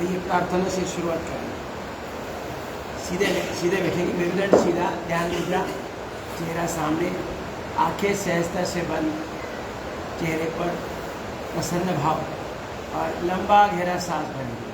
आइए प्रार्थना से शुरुआत करेंगे। सीधे सीधे बैठेंगे, मेरुदंड सीधा, ध्यान मुद्रा, चेहरा सामने, आंखें सहजता से बंद, चेहरे पर प्रसन्न भाव और लंबा गहरा सांस भरेंगे।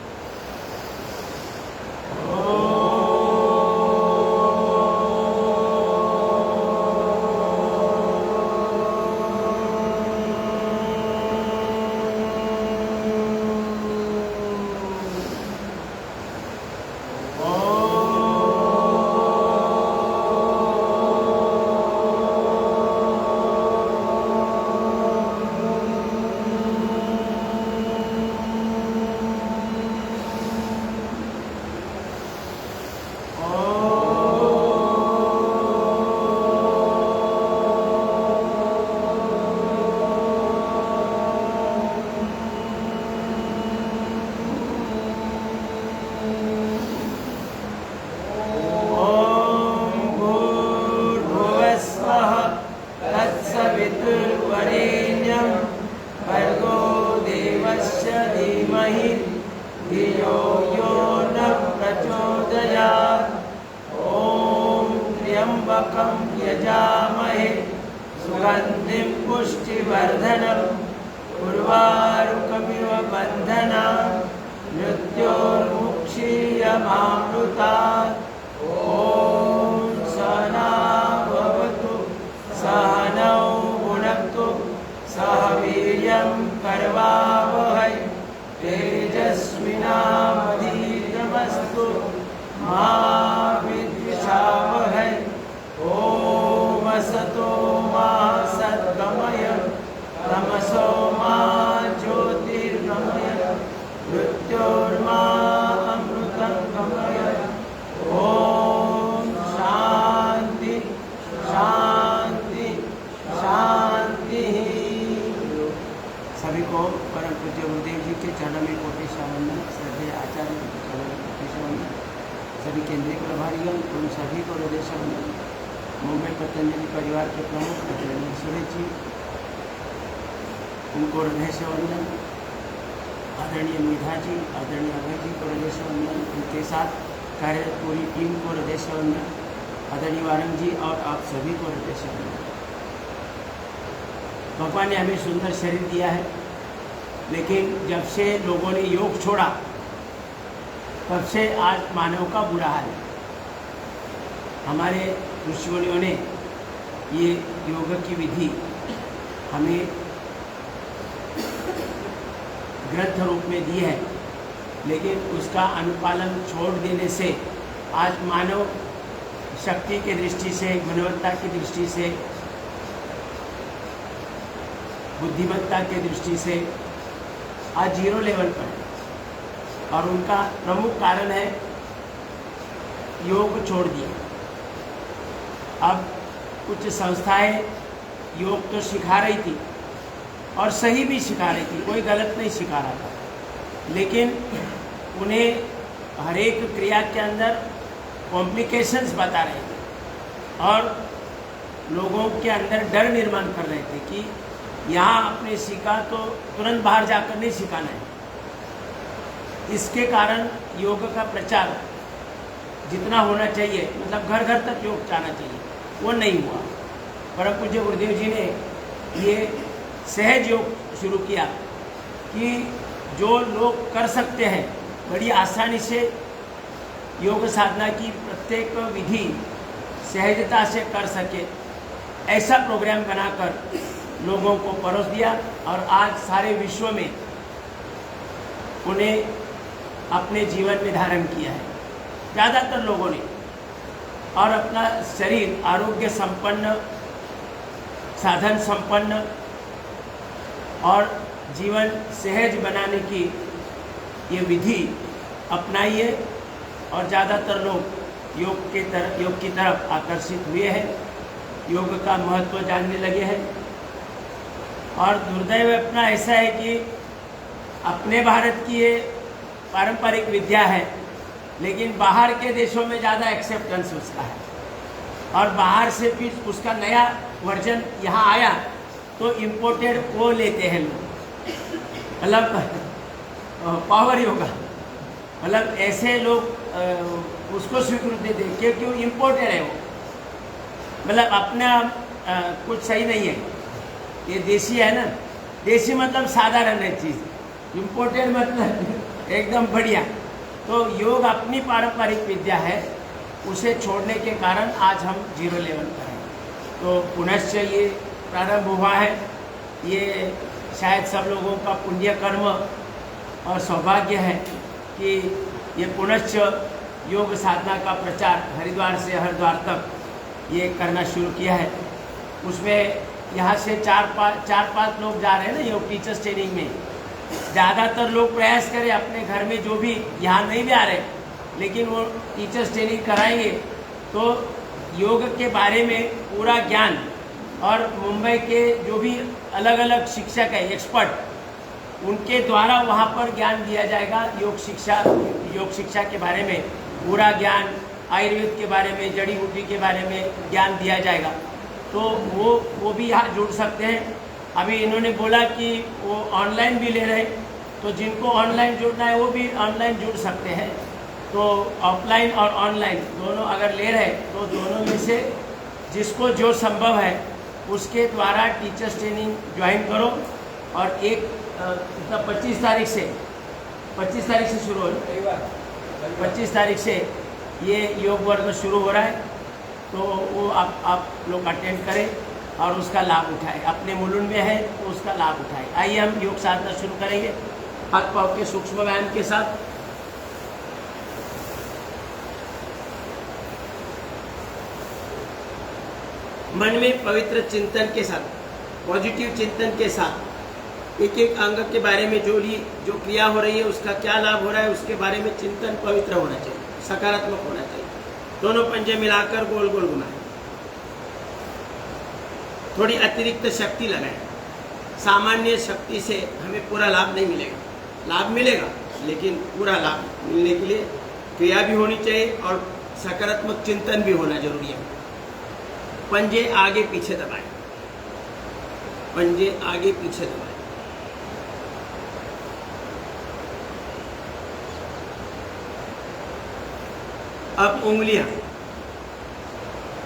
यजामहे सुगंधिं पुष्टिवर्धनम् उर्वारुकमिव बन्धनान् मृत्योर्मुक्षीयमामृतात्। ॐ सहना भवतु सहनौ भुनक्तु सह वीर्यं करवावहै तेजस्विनावधीतमस्तु मा विद्विषावहै। ॐ असतो मा सद्गमय तमसो मा ज्योतिर्गमय मृत्योर्मा अमृतं गमय। ॐ शांति शांति शांति। सभी को परम पूज्य गुरुदेव जी के चरणों में कोटि वंदन, श्रद्धेय आचार्य जी के चरणों में कोटि वंदन, सभी केंद्रीय प्रभारीगण उन सभी को हृदय से वंदन। मुंबई पतंजलि परिवार के प्रमुख आचार्य सुरेश जी, उनको हृदय से वंदन। आदरणीय मेधा जी, आदरणीय अभय जी को हृदय से वंदन। उनके साथ कार्यरत पूरी टीम को हृदय से वंदन। आदरणीय वारंग जी और आप सभी को हृदय से वंदन। भगवान ने हमें सुंदर शरीर दिया है, लेकिन जब से लोगों ने योग छोड़ा तब से आज मानव का बुरा हाल है। हमारे ऋषियों ने ये योग की विधि हमें ग्रंथ रूप में दी है, लेकिन उसका अनुपालन छोड़ देने से आज मानव शक्ति की दृष्टि से, गुणवत्ता की दृष्टि से, बुद्धिमत्ता की दृष्टि से आज 0 लेवल पर है। और उनका प्रमुख कारण है योग छोड़ दिया। अब कुछ संस्थाएं योग तो सिखा रही थी और सही भी सिखा रही थी, कोई गलत नहीं सिखा रहा था, लेकिन उन्हें हर एक क्रिया के अंदर कॉम्प्लिकेशंस बता रहे थे और लोगों के अंदर डर निर्माण कर रहे थे कि यहाँ आपने सीखा तो तुरंत बाहर जाकर नहीं सिखाना है। इसके कारण योग का प्रचार जितना होना चाहिए, मतलब घर घर तक योग जाना चाहिए, वो नहीं हुआ। परम पूज्य गुरुदेव जी ने ये सहज योग शुरू किया कि जो लोग कर सकते हैं बड़ी आसानी से योग साधना की प्रत्येक विधि सहजता से कर सके, ऐसा प्रोग्राम बनाकर लोगों को परोस दिया। और आज सारे विश्व में उन्हें अपने जीवन में धारण किया है ज़्यादातर लोगों ने, और अपना शरीर आरोग्य संपन्न, साधन संपन्न और जीवन सहज बनाने की ये विधि अपनाई है। और ज़्यादातर लोग योग की तरफ आकर्षित हुए हैं, योग का महत्व जानने लगे हैं। और दुर्दैव अपना ऐसा है कि अपने भारत की ये पारंपरिक विद्या है, लेकिन बाहर के देशों में ज़्यादा एक्सेप्टेंस उसका है, और बाहर से भी उसका नया वर्जन यहाँ आया तो इम्पोर्टेड वो लेते हैं लोग, मतलब पावर योगा। मतलब ऐसे लोग उसको स्वीकृति देते क्यों इम्पोर्टेड है वो, मतलब अपना कुछ सही नहीं है, ये देसी है ना। देसी मतलब साधारण है चीज़, इम्पोर्टेड मतलब एकदम बढ़िया। तो योग अपनी पारंपरिक विद्या है, उसे छोड़ने के कारण आज हम 0 लेवल पर हैं। तो पुनश्च ये प्रारंभ हुआ है, ये शायद सब लोगों का पुण्य कर्म और सौभाग्य है कि ये पुनश्च योग साधना का प्रचार हरिद्वार से हरिद्वार तक ये करना शुरू किया है। उसमें यहाँ से 4-5 लोग जा रहे हैं ना योग टीचर्स ट्रेनिंग में। ज़्यादातर लोग प्रयास करें अपने घर में, जो भी यहाँ नहीं भी आ रहे लेकिन वो टीचर्स ट्रेनिंग कराएंगे तो योग के बारे में पूरा ज्ञान, और मुंबई के जो भी अलग अलग शिक्षक है एक्सपर्ट, उनके द्वारा वहाँ पर ज्ञान दिया जाएगा। योग शिक्षा के बारे में पूरा ज्ञान, आयुर्वेद के बारे में, जड़ी बूटी के बारे में ज्ञान दिया जाएगा। तो वो भी यहाँ जुड़ सकते हैं। अभी इन्होंने बोला कि वो ऑनलाइन भी ले रहे हैं, तो जिनको ऑनलाइन जुड़ना है वो भी ऑनलाइन जुड़ सकते हैं। तो ऑफलाइन और ऑनलाइन दोनों अगर ले रहे तो दोनों में से जिसको जो संभव है उसके द्वारा टीचर्स ट्रेनिंग ज्वाइन करो। और 25 तारीख से शुरू हो रहा है, 25 तारीख से ये योग वर्ग शुरू हो रहा है। तो वो आप लोग अटेंड करें और उसका लाभ उठाएं। अपने मुलुंड में है तो उसका लाभ उठाएं। आइए हम योग साधना शुरू करेंगे हाथ पाँव के सूक्ष्म व्यायाम के साथ। मन में पवित्र चिंतन के साथ, पॉजिटिव चिंतन के साथ एक एक अंग के बारे में जो क्रिया हो रही है उसका क्या लाभ हो रहा है उसके बारे में चिंतन पवित्र होना चाहिए, सकारात्मक होना चाहिए। दोनों पंजे मिलाकर गोल गोल घुमाएं, थोड़ी अतिरिक्त शक्ति लगाएं। सामान्य शक्ति से हमें पूरा लाभ नहीं मिलेगा, लाभ मिलेगा लेकिन पूरा लाभ मिलने के लिए क्रिया भी होनी चाहिए और सकारात्मक चिंतन भी होना जरूरी है। पंजे आगे पीछे दबाएं, पंजे आगे पीछे दबाएं। अब उंगलियां,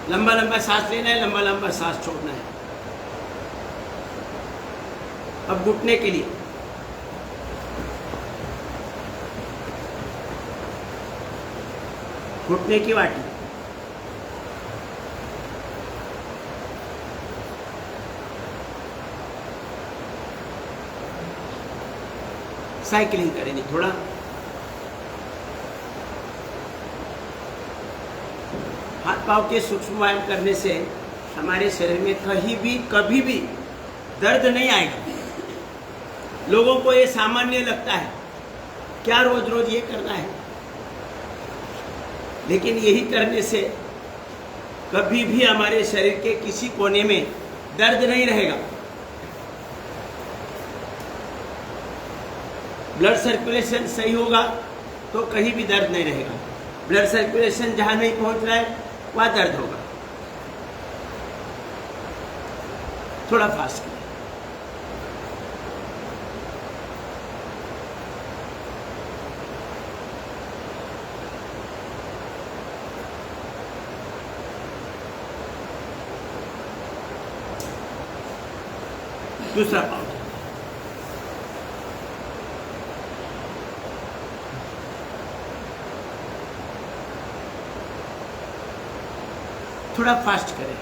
लंबा लंबा सांस लेना है, लंबा लंबा सांस छोड़ना है। अब घुटने के लिए घुटने की वाटी, साइकिलिंग करेंगे थोड़ा। हाथ पांव के सूक्ष्म व्यायाम करने से हमारे शरीर में कहीं भी कभी भी दर्द नहीं आएगा। लोगों को ये सामान्य लगता है, क्या रोज रोज ये करना है, लेकिन यही करने से कभी भी हमारे शरीर के किसी कोने में दर्द नहीं रहेगा। ब्लड सर्कुलेशन सही होगा तो कहीं भी दर्द नहीं रहेगा। ब्लड सर्कुलेशन जहां नहीं पहुंच रहा है वहां दर्द होगा। थोड़ा फास्ट करें। दूसरा पाँव, थोड़ा फास्ट करें।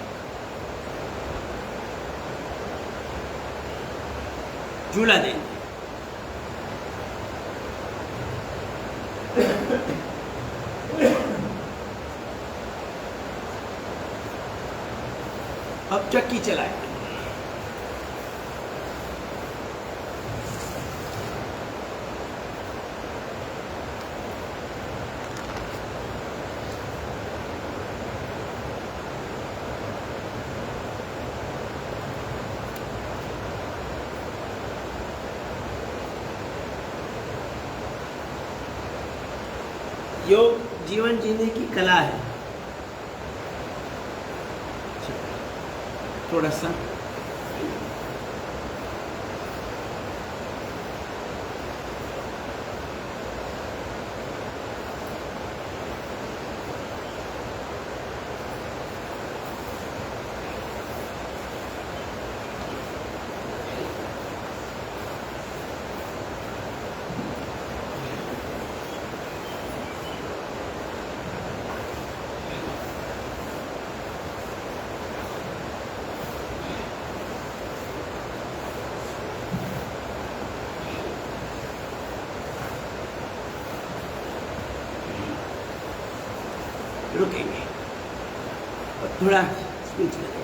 झूला देंगे। अब चक्की चलाएं। योग जीवन जीने की कला है। थोड़ा सा रुकेंगे और थोड़ा स्पीच करेंगे।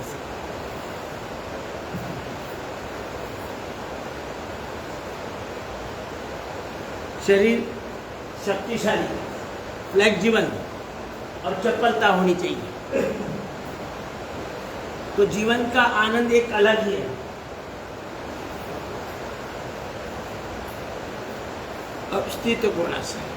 शरीर शक्तिशाली, फ्लेक्सिबल और चपलता होनी चाहिए, तो जीवन का आनंद एक अलग ही है। अस्तित्व होना चाहिए।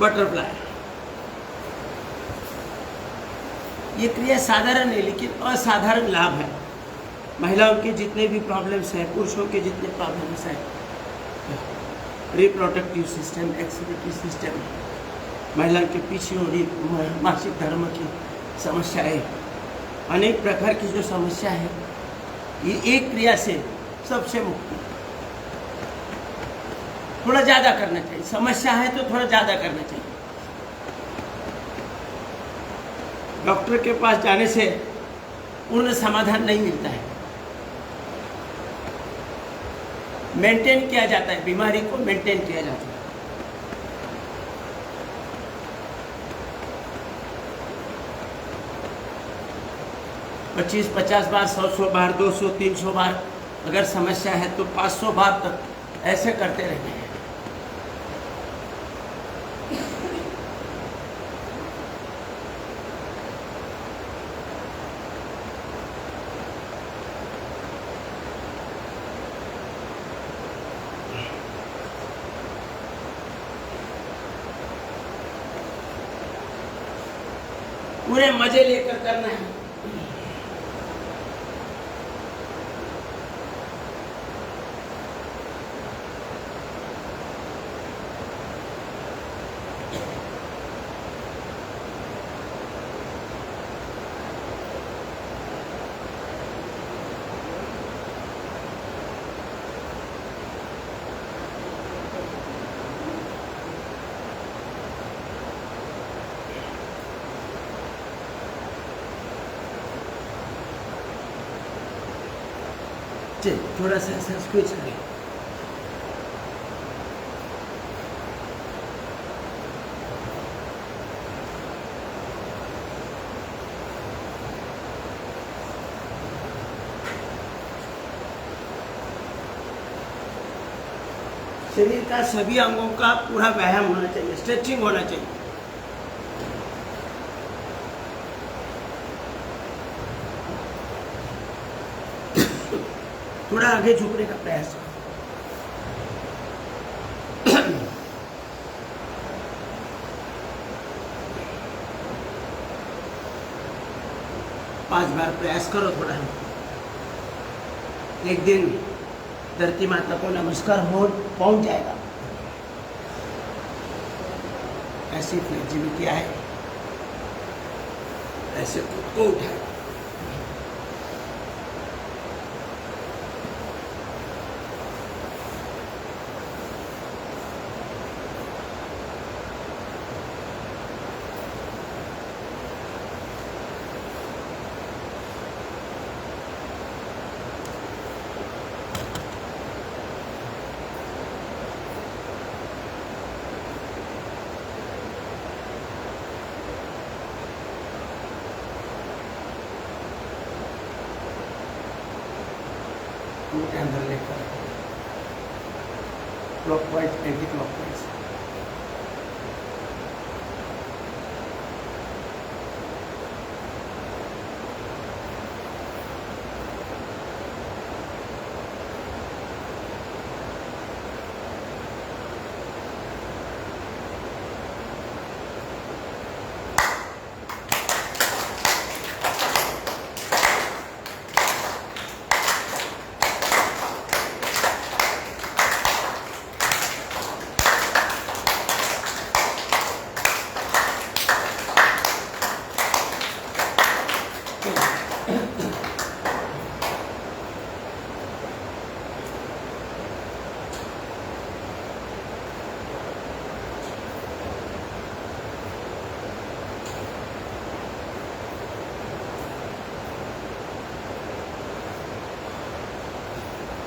बटरफ्लाई, ये क्रिया साधारण है लेकिन असाधारण लाभ है। महिलाओं के जितने भी प्रॉब्लम्स हैं, पुरुषों के जितने प्रॉब्लम्स हैं, रिप्रोडक्टिव सिस्टम, एक्सक्रीटरी सिस्टम, महिलाओं के पीसीओडी, मासिक धर्म की समस्याएं, अनेक प्रकार की जो समस्या है, ये एक क्रिया से सबसे मुक्ति। थोड़ा ज़्यादा करना चाहिए, समस्या है तो थोड़ा ज़्यादा करना चाहिए। डॉक्टर के पास जाने से पूर्ण समाधान नहीं मिलता है, मेंटेन किया जाता है, बीमारी को मेंटेन किया जाता है। पच्चीस 50 बार, 100 बार, 200 300 बार, अगर समस्या है तो 500 बार तक ऐसे करते रहते हैं। पूरे मजे लेकर करना है। थोड़ा सा ऐसा स्क्विच करें। शरीर का सभी अंगों का पूरा व्यायाम होना चाहिए, स्ट्रेचिंग होना चाहिए। थोड़ा आगे झुकने का प्रयास करो। 5 बार प्रयास करो थोड़ा। एक दिन धरती माता को नमस्कार हो पहुंच जाएगा। ऐसी फ्लेक्सिबिलिटी आए, ऐसे खुद को उठाए। के अंदर लेकर क्लॉकवाइज, एंटी क्लॉकवाइज।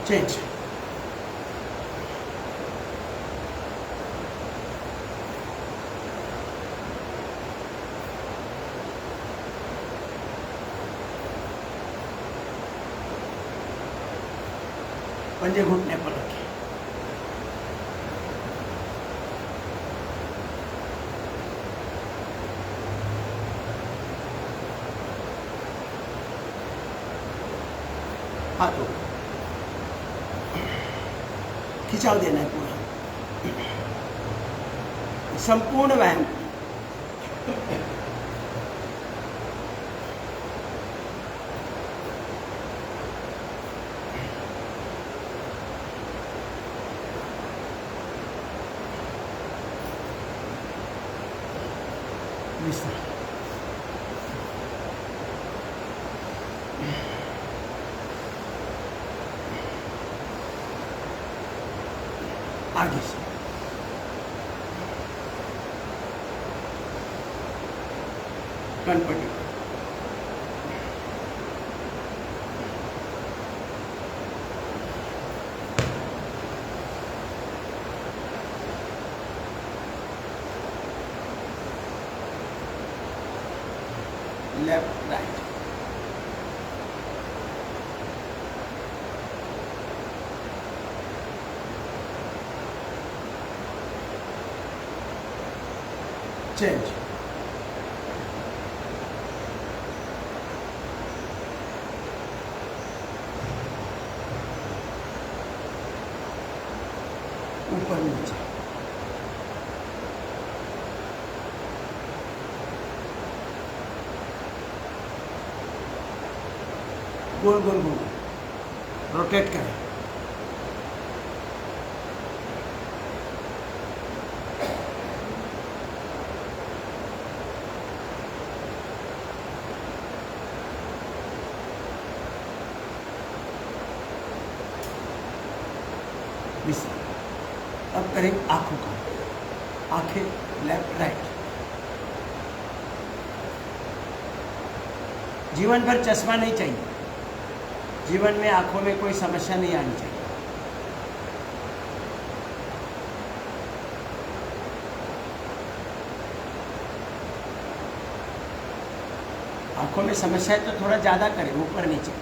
चेंज। पंजे घुटने पर रखें। हाथों खिंचाव देना है पूरा, संपूर्ण व्यायाम। आगे से कनपट्टी, लेफ्ट राइट, चेंज। ऊपर नीचे, गोल गोल घूम, रोटेट करें। अब करें आंखों का, आंखें लेफ्ट राइट। जीवन भर चश्मा नहीं चाहिए, जीवन में आंखों में कोई समस्या नहीं आनी चाहिए। आंखों में समस्या है तो थोड़ा ज़्यादा करें, ऊपर नीचे।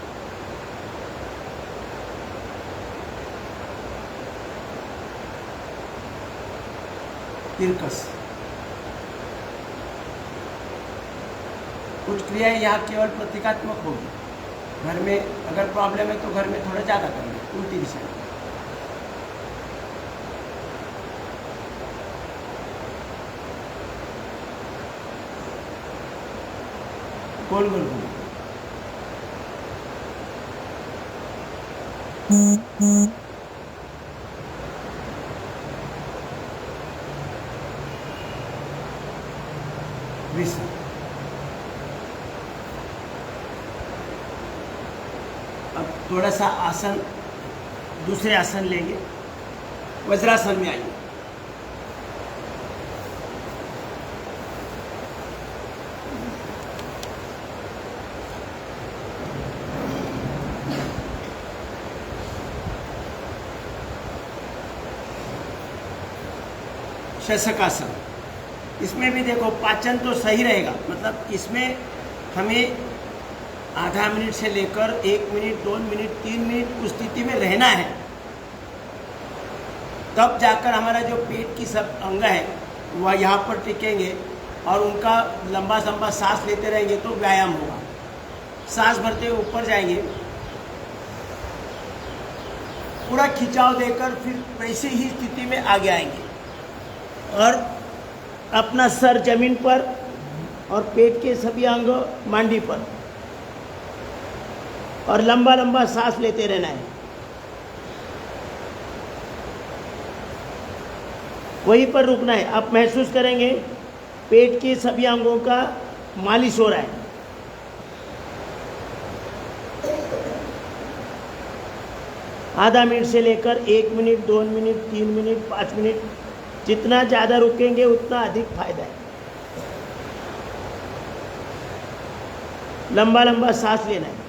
तिरकस। कुछ क्रियाएं यहाँ केवल प्रतीकात्मक होगी। घर में अगर प्रॉब्लम है तो घर में थोड़ा ज़्यादा करेंगे, उल्टी दिशा में। गोल गोल घूमो। विश्व। अब थोड़ा सा आसन, दूसरे आसन लेंगे, वज्रासन में आइए। शशकासन। इसमें भी देखो पाचन तो सही रहेगा, मतलब इसमें हमें आधा मिनट से लेकर 1 मिनट, 2 मिनट, 3 मिनट उस स्थिति में रहना है, तब जाकर हमारा जो पेट की सब अंग है वह यहाँ पर टिकेंगे और उनका लंबा लंबा सांस लेते रहेंगे तो व्यायाम होगा। सांस भरते हुए ऊपर जाएंगे, पूरा खिंचाव देकर फिर वैसे ही स्थिति में आगे आएंगे और अपना सर जमीन पर और पेट के सभी अंग मांडी पर, और लंबा लंबा सांस लेते रहना है। वहीं पर रुकना है। आप महसूस करेंगे पेट के सभी अंगों का मालिश हो रहा है। आधा मिनट से लेकर 1 मिनट, 2 मिनट, 3 मिनट, 5 मिनट, जितना ज़्यादा रुकेंगे उतना अधिक फायदा है। लंबा लंबा सांस लेना है।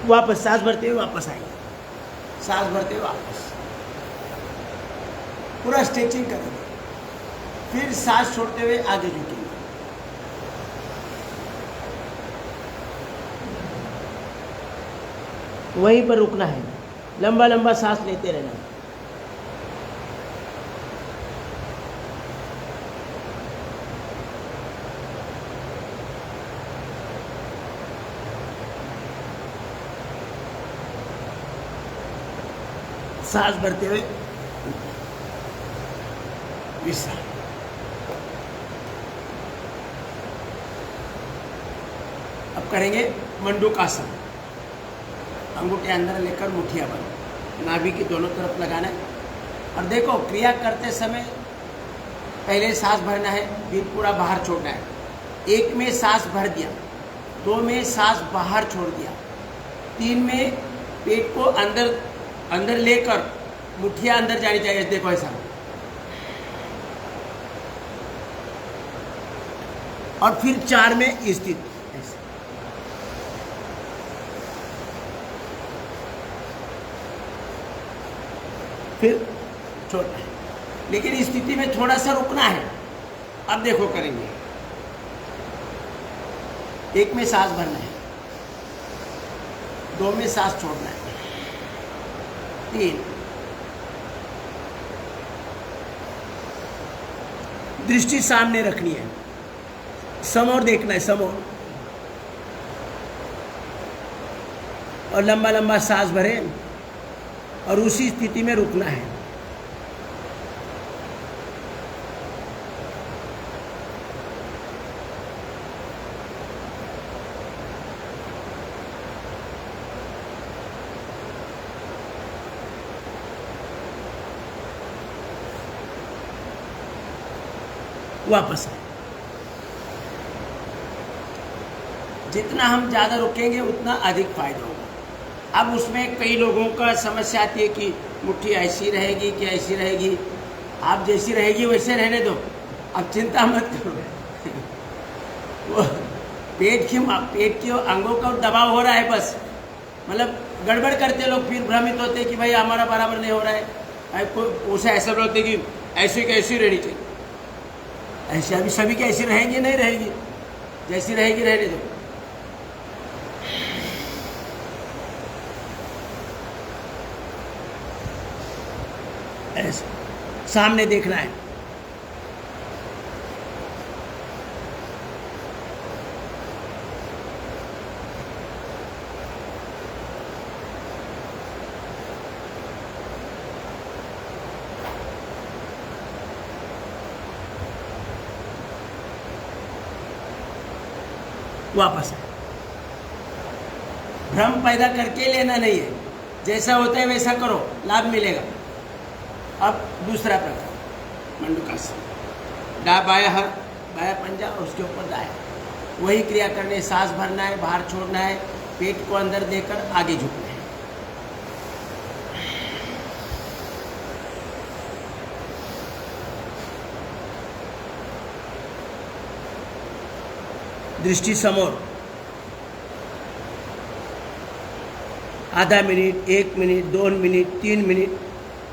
वापस सांस भरते हुए वापस आएंगे, सांस भरते हुए वापस, पूरा स्ट्रेचिंग करेंगे, फिर सांस छोड़ते हुए आगे झुकेंगे। वहीं पर रुकना है, लंबा लंबा सांस लेते रहना है। सांस भरते हुए विश्राम। अब करेंगे मंडूकासन। अंगूठे अंदर लेकर मुठिया बंद, नाभि की दोनों तरफ लगाना है। और देखो, क्रिया करते समय पहले सांस भरना है, फिर पूरा बाहर छोड़ना है। 1 में सांस भर दिया, 2 में सांस बाहर छोड़ दिया, 3 में पेट को अंदर लेकर मुठिया अंदर जानी चाहिए। देखो ऐसा, और फिर 4 में स्थित ऐसे। फिर छोड़ना है, लेकिन इस स्थिति में थोड़ा सा रुकना है। अब देखो करेंगे, 1 में सांस भरना है, 2 में सांस छोड़ना है, 3 दृष्टि सामने रखनी है, समोर देखना है, समोर, और लंबा लंबा सांस भरे और उसी स्थिति में रुकना है। वापस आए। जितना हम ज़्यादा रुकेंगे उतना अधिक फायदा होगा। अब उसमें कई लोगों का समस्या आती है कि मुट्ठी ऐसी रहेगी कि ऐसी रहेगी। आप जैसी रहेगी वैसे रहने दो, अब चिंता मत करो। वो पेट की अंगों का दबाव हो रहा है, बस मतलब गड़बड़ करते लोग, फिर भ्रमित होते कि भाई हमारा बराबर नहीं हो रहा है। उसे ऐसा बोलते कि ऐसी कैसी रहनी चाहिए, ऐसे अभी सभी की ऐसी रहेगी नहीं रहेगी, जैसी रहेगी रहने दो। ऐसे सामने देखना है। वापस है, भ्रम पैदा करके लेना नहीं है, जैसा होता है वैसा करो, लाभ मिलेगा। अब दूसरा प्रकार मंडूकासन, बाया हाथ, बाया पंजा और उसके ऊपर दाया, वही क्रिया करने, सांस भरना है, बाहर छोड़ना है, पेट को अंदर देकर आगे झुकना है। दृष्टि समोर, आधा मिनट, 1 मिनट, 2 मिनट, 3 मिनट।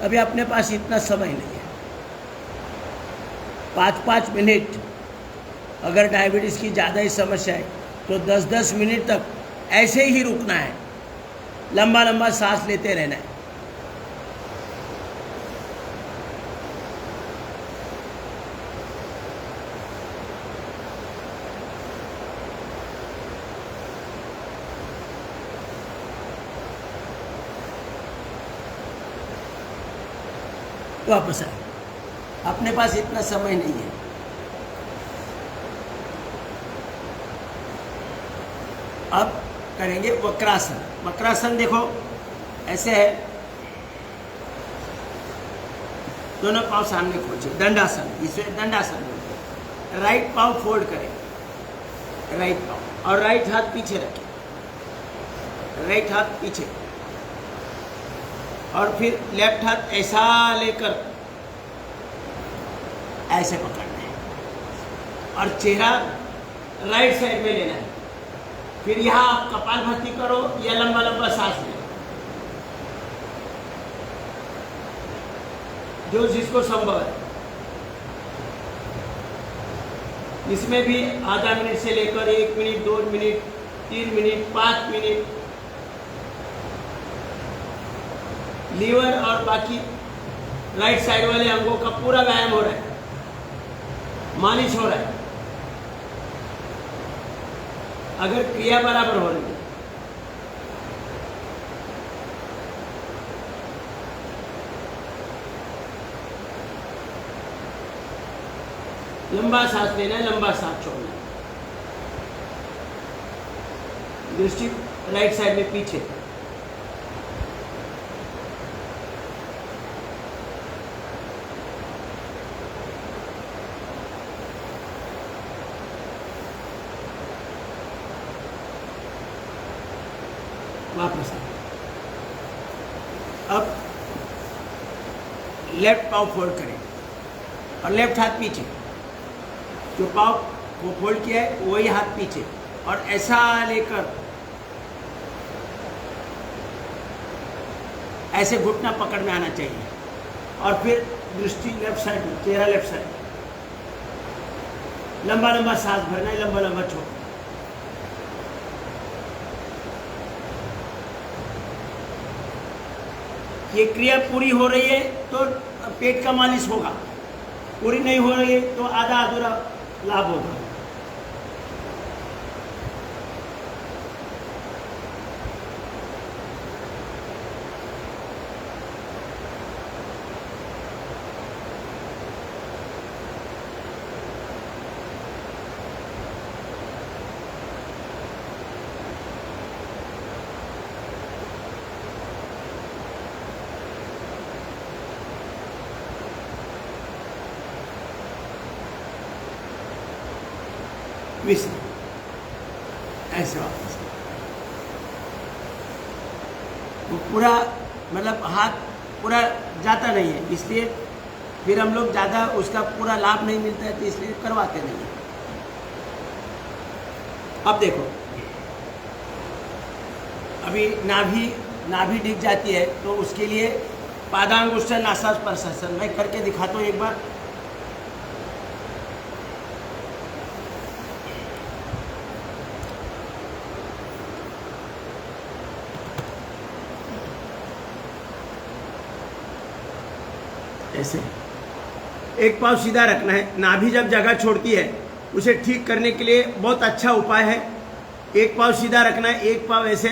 अभी अपने पास इतना समय नहीं है। 5-5 मिनट, अगर डायबिटीज़ की ज़्यादा ही समस्या है तो 10-10 मिनट तक ऐसे ही रुकना है, लंबा लंबा सांस लेते रहना है। वापस आए, अपने पास इतना समय नहीं है। अब करेंगे वक्रासन। वक्रासन देखो ऐसे है, दोनों पांव सामने खोजे, दंडासन, इसे दंडासन बोलते हैं। राइट पांव फोल्ड करें, राइट पांव, और राइट हाथ पीछे रखें, राइट हाथ पीछे, और फिर लेफ्ट हाथ ऐसा लेकर ऐसे पकड़ना है, और चेहरा राइट साइड में लेना है, फिर यहाँ आप कपालभाति करो या लंबा लंबा सांस ले, जो जिसको संभव है। इसमें भी आधा मिनट से लेकर 1 मिनट, 2 मिनट, 3 मिनट, 5 मिनट लीवर और बाकी राइट साइड वाले अंगों का पूरा व्यायाम हो रहा है, मालिश हो रहा है, अगर क्रिया बराबर हो रही है। लंबा सांस लेना है, लंबा सांस छोड़ना है। दृष्टि राइट साइड में पीछे, वापस। अब लेफ्ट पाँव फोल्ड करें और लेफ्ट हाथ पीछे, जो पाँव को फोल्ड किया है वही हाथ पीछे, और ऐसा लेकर ऐसे घुटना पकड़ में आना चाहिए, और फिर दृष्टि लेफ्ट साइड में, चेहरा लेफ्ट साइड। लंबा लंबा सांस भरना है, लंबा लंबा छोड़ना। ये क्रिया पूरी हो रही है तो पेट का मालिश होगा, पूरी नहीं हो रही है तो आधा अधूरा लाभ होगा। ऐसे वापस वो पूरा, मतलब हाथ पूरा जाता नहीं है, इसलिए फिर हम लोग ज़्यादा उसका पूरा लाभ नहीं मिलता है, तो इसलिए करवाते नहीं है। अब देखो, अभी नाभि दिख जाती है तो उसके लिए पादांगुष्ठ नासाज प्रशासन मैं करके दिखाता हूँ एक बार। ऐसे एक पाँव सीधा रखना है, नाभि जब जगह छोड़ती है उसे ठीक करने के लिए बहुत अच्छा उपाय है। एक पाँव सीधा रखना है, एक पाँव ऐसे।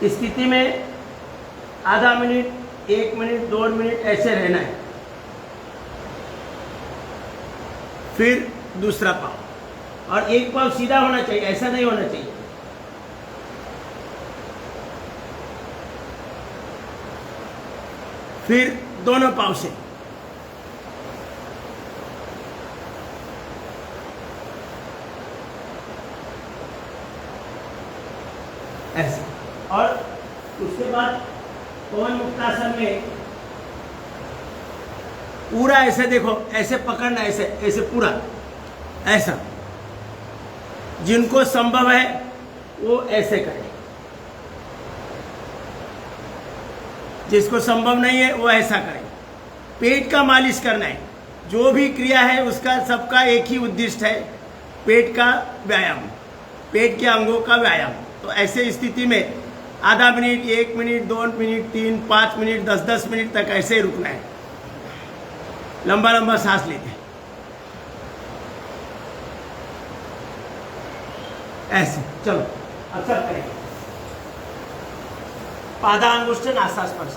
इस स्थिति में आधा मिनट, 1 मिनट, 2 मिनट ऐसे रहना है। फिर दूसरा पाँव, और एक पाँव सीधा होना चाहिए, ऐसा नहीं होना चाहिए। फिर दोनों पाँव से ऐसे, और उसके बाद पवन मुक्तासन में पूरा ऐसे देखो, ऐसे पकड़ना, ऐसे ऐसे पूरा ऐसा। जिनको संभव है वो ऐसे करें, जिसको संभव नहीं है वो ऐसा करें। पेट का मालिश करना है, जो भी क्रिया है उसका सबका एक ही उद्देश्य है, पेट का व्यायाम, पेट के अंगों का व्यायाम। तो ऐसे स्थिति में आधा minute, 1 minute, 2 minute, 3, 5 minute, 10-10 minute तक ऐसे ही रुकना है। लंबा लंबा सांस लेते हैं ऐसे। चलो अब सब करेंगे। पादांगुष्ठ नासा स्पर्श।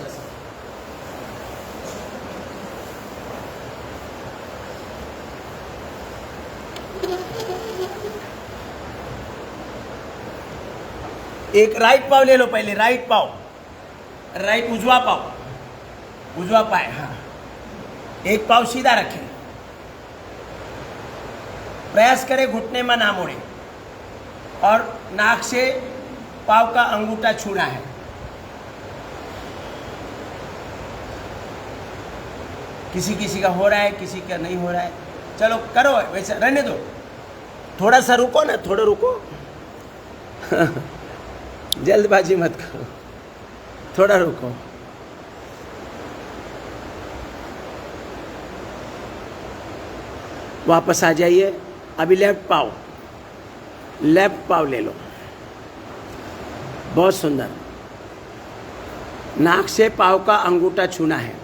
एक राइट पाव ले लो पहले, राइट पाव, राइट उजवा पाव, उजवा पाए, हाँ। एक पाव सीधा रखें, प्रयास करें घुटने में ना मोड़े, और नाक से पाव का अंगूठा छूना है। किसी किसी का हो रहा है, किसी का नहीं हो रहा है। चलो करो, वैसे रहने दो, थोड़ा सा रुको ना, थोड़ा रुको। जल्दबाजी मत करो, थोड़ा रुको। वापस आ जाइए। अभी लेफ्ट पाव, लेफ्ट पाव ले लो। बहुत सुंदर। नाक से पाव का अंगूठा छूना है।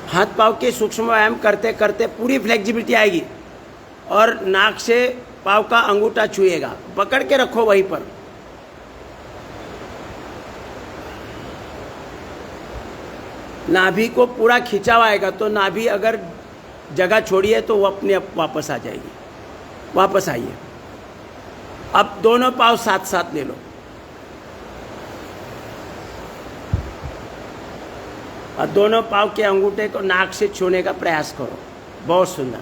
हाथ पाव के सूक्ष्म व्यायाम करते करते पूरी फ्लेक्सिबिलिटी आएगी और नाक से पाव का अंगूठा छुएगा। पकड़ के रखो वहीं पर। नाभि को पूरा खिंचाव आएगा, तो नाभि अगर जगह छोड़ी है तो वो अपने आप वापस आ जाएगी। वापस आइए। अब दोनों पाव साथ साथ ले लो। और दोनों पाव के अंगूठे को नाक से छूने का प्रयास करो। बहुत सुंदर।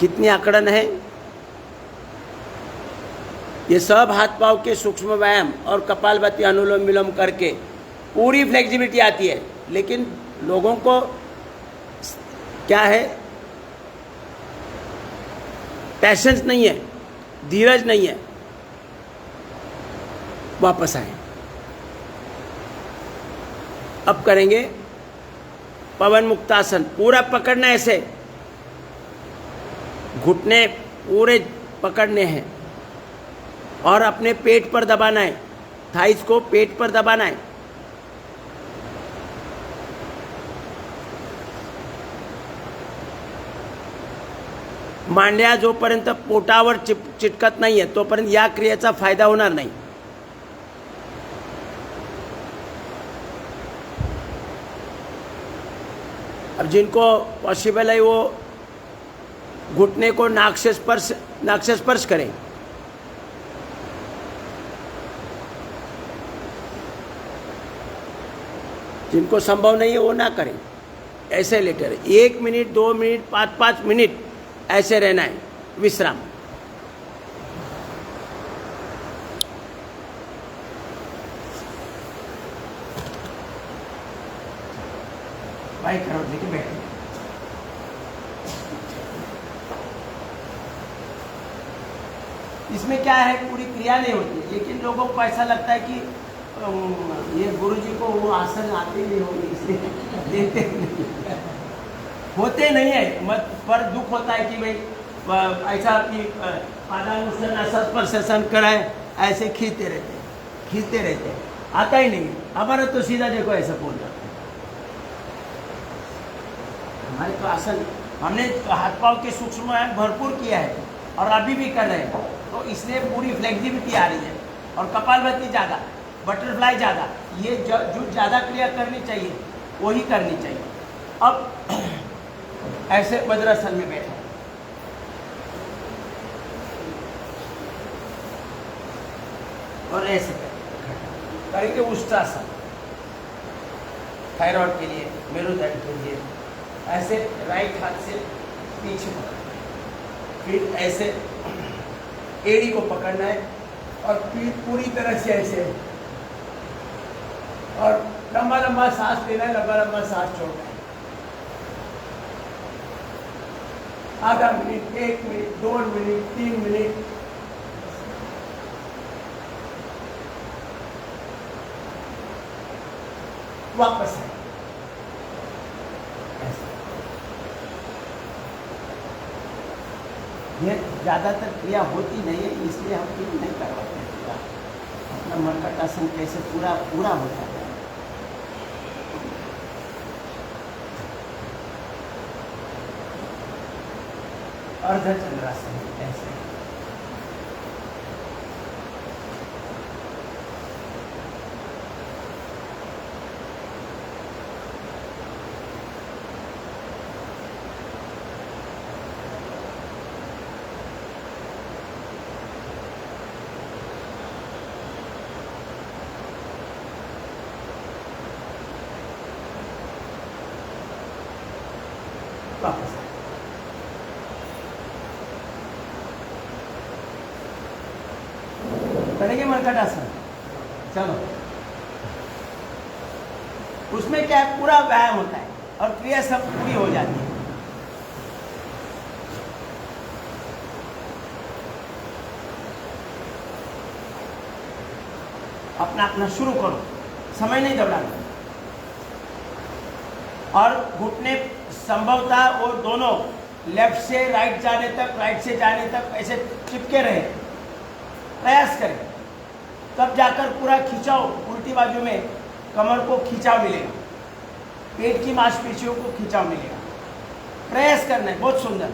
कितनी अकड़न है। ये सब हाथ पाव के सूक्ष्म व्यायाम और कपालभाति अनुलोम विलोम करके पूरी फ्लेक्सिबिलिटी आती है। लेकिन लोगों को क्या है, पैशंस नहीं है, धीरज नहीं है। वापस आए। अब करेंगे पवन मुक्तासन। पूरा पकड़ना ऐसे, घुटने पूरे पकड़ने हैं और अपने पेट पर दबाना है। थाइस को पेट पर दबाना है। मांड्या जोपर्यंत पोटावर चिटकत नाही आहे तोपर्यंत या क्रियेचा फायदा होणार नाही। अब जिनको पॉसिबल है वो घुटने को नाक से स्पर्श करें। जिनको संभव नहीं है वो ना करें। ऐसे लेटे रहे। 1 मिनट, 2 मिनट, 5 मिनट ऐसे रहना है। विश्राम। भाई करो, लेकिन बैठो। इसमें क्या है, पूरी क्रिया नहीं होती, लेकिन लोगों को ऐसा लगता है कि ये गुरुजी को वो आसन आते नहीं होंगे इसलिए देते नहीं। होते नहीं है मत, पर दुख होता है कि भाई ऐसा कि पादानुष्ठान ऐसा स्पर्शन कराए, ऐसे खींचते रहते आता ही नहीं। हमारा तो सीधा देखो ऐसा बोल जाता है। हमारे तो आसन हमने तो हाथ पाव के सूक्ष्म भरपूर किया है और अभी भी कर रहे हैं, तो इसलिए पूरी फ्लेक्सिबिलिटी आ रही है। और कपालभाति ज़्यादा, बटरफ्लाई ज़्यादा, ये जो ज़्यादा क्रिया करनी चाहिए वही करनी चाहिए। अब ऐसे वज्रासन में बैठो और ऐसे करेंगे उष्ट्रासन, थायराइड के लिए, मेरुदंड के लिए। ऐसे राइट हाथ से पीछे पकड़ना, फिर ऐसे एड़ी को पकड़ना है और फिर पूरी तरह से ऐसे, और लंबा लंबा सांस लेना है, लंबा लंबा सांस छोड़ना है। आधा मिनट, 1 मिनट, 2 मिनट, 3 मिनट। वापस है। ये ज़्यादातर क्रिया होती नहीं है, इसलिए हम क्यों नहीं करवाते हैं पूरा। अपना मरकट आसन कैसे पूरा होता है। अर्धचंद्रासन ऐसे। वापस करेंगे मरकट आसन। चलो, उसमें क्या है, पूरा व्यायाम होता है। और क्रिया सब पूरी हो जाती है। अपना अपना शुरू करो, समय नहीं दौड़ाना। और घुटने संभवतः वो दोनों लेफ्ट से राइट जाने तक, राइट से जाने तक ऐसे चिपके रहे, प्रयास करें, तब जाकर पूरा खिंचाव, उल्टी बाजू में कमर को खिंचाव मिलेगा, पेट की मांसपेशियों को खिंचाव मिलेगा। प्रयास करना है, बहुत सुंदर।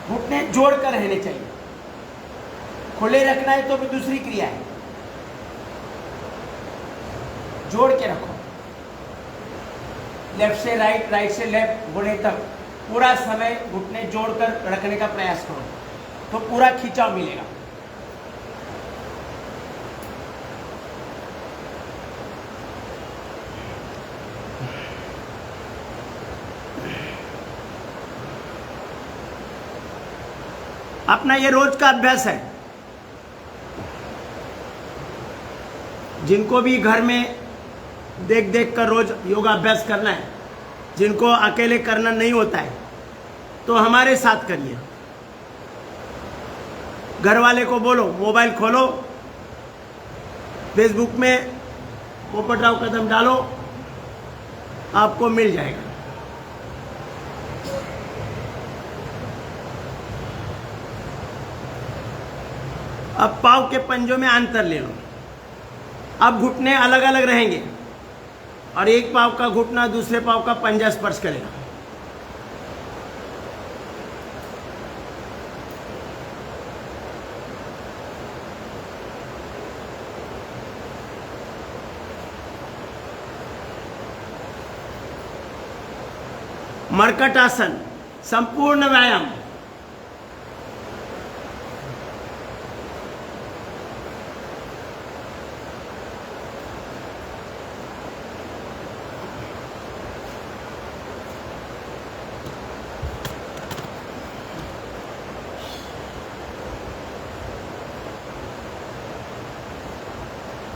घुटने जोड़कर रहने चाहिए, खुले रखना है तो भी दूसरी क्रिया है, जोड़ के रखो। लेफ्ट से राइट, राइट से लेफ्ट होने तक पूरा समय घुटने जोड़कर रखने का प्रयास करो, तो पूरा खिंचाव मिलेगा। अपना ये रोज का अभ्यास है। जिनको भी घर में देख देख कर रोज योगा अभ्यास करना है, जिनको अकेले करना नहीं होता है, तो हमारे साथ करिए। घर वाले को बोलो, मोबाइल खोलो, फेसबुक में पोपटराव कदम डालो, आपको मिल जाएगा। अब पाँव के पंजों में अंतर ले लो। अब घुटने अलग अलग रहेंगे और एक पाँव का घुटना दूसरे पाँव का पंजा स्पर्श करेगा। मर्कट आसन, संपूर्ण व्यायाम।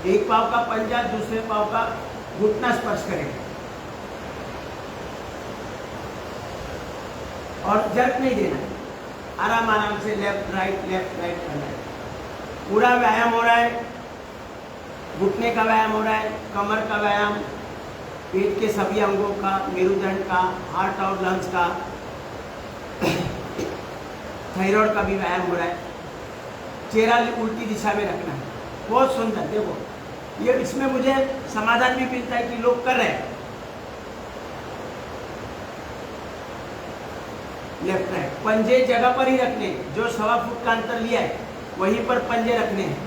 एक पाँव का पंजा दूसरे पाँव का घुटना स्पर्श करेगा और जर्क नहीं देना है, आराम आराम से लेफ्ट राइट करना है। पूरा व्यायाम हो रहा है, घुटने का व्यायाम हो रहा है, कमर का व्यायाम, पेट के सभी अंगों का, मेरुदंड का, हार्ट और लंग्स का, थायराइड का भी व्यायाम हो रहा है। चेहरा उल्टी दिशा में रखना है। बहुत सुंदर। देखो ये, इसमें मुझे समाधान भी मिलता है कि लोग कर रहे हैं। लेफ्ट राइट, पंजे जगह पर ही रखने, जो 1.25 फुट का अंतर लिया है वहीं पर पंजे रखने हैं।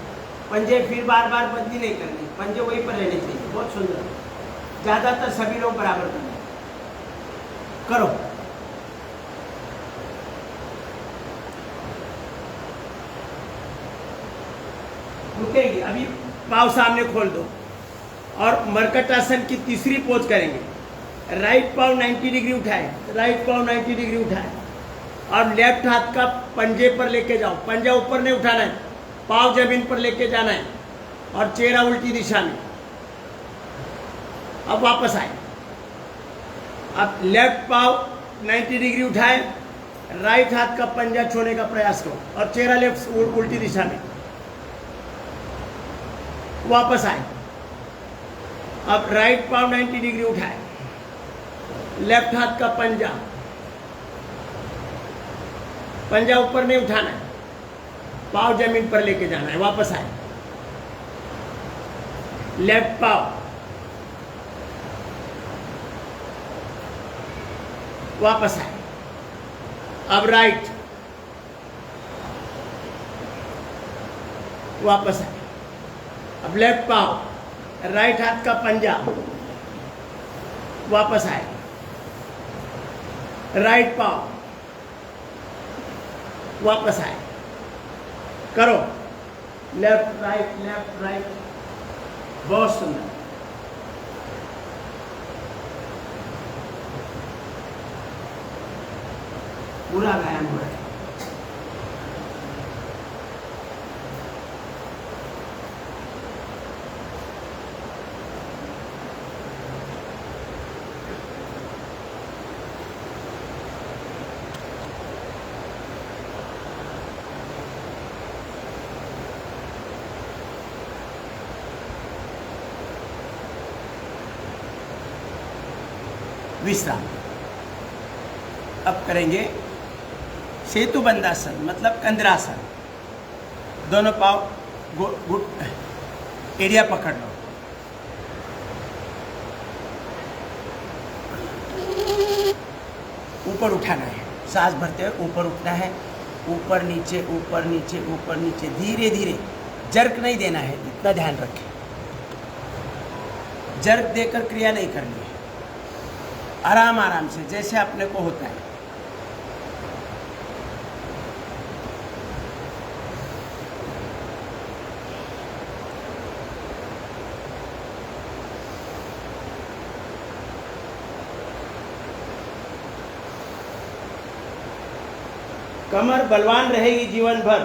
पंजे फिर बार बार बदली नहीं करनी, पंजे वहीं पर रहने चाहिए। बहुत सुंदर। ज्यादातर सभी लोग बराबर करते हैं। करो। रुकेंगे, अभी पाँव सामने खोल दो और मर्कट आसन की तीसरी पोज करेंगे। राइट पाँव 90 डिग्री उठाए, राइट पाँव 90 डिग्री उठाए और लेफ्ट हाथ का पंजे पर लेके जाओ। पंजा ऊपर नहीं उठाना है, पाँव जमीन पर लेके जाना है और चेहरा उल्टी दिशा में। अब वापस आए। अब लेफ्ट पाँव 90 डिग्री उठाए, राइट हाथ का पंजा छोड़ने का प्रयास करो और चेहरा लेफ्ट उल्टी दिशा में। वापस आए। अब राइट पाँव 90 डिग्री उठाए, लेफ्ट हाथ का पंजा, पंजा ऊपर नहीं उठाना है, पाँव जमीन पर लेके जाना है। वापस आए। लेफ्ट पाँव, वापस आए। अब राइट, वापस आए। अब लेफ्ट पाँव, राइट हाथ का पंजा, वापस आए। राइट पाँव, वापस आए। करो लेफ्ट राइट। बहुत सुंदर। पूरा व्यायाम हो रहा है। विश्राम। अब करेंगे सेतु बंधासन, मतलब कंद्रासन। दोनों पाँव घुट एरिया पकड़ लो। ऊपर उठाना है, सांस भरते हुए ऊपर उठना है, ऊपर नीचे ऊपर नीचे ऊपर नीचे, धीरे धीरे, जर्क नहीं देना है, इतना ध्यान रखें। जर्क देकर क्रिया नहीं करनी है, आराम आराम से जैसे अपने को होता है। कमर बलवान रहेगी जीवन भर।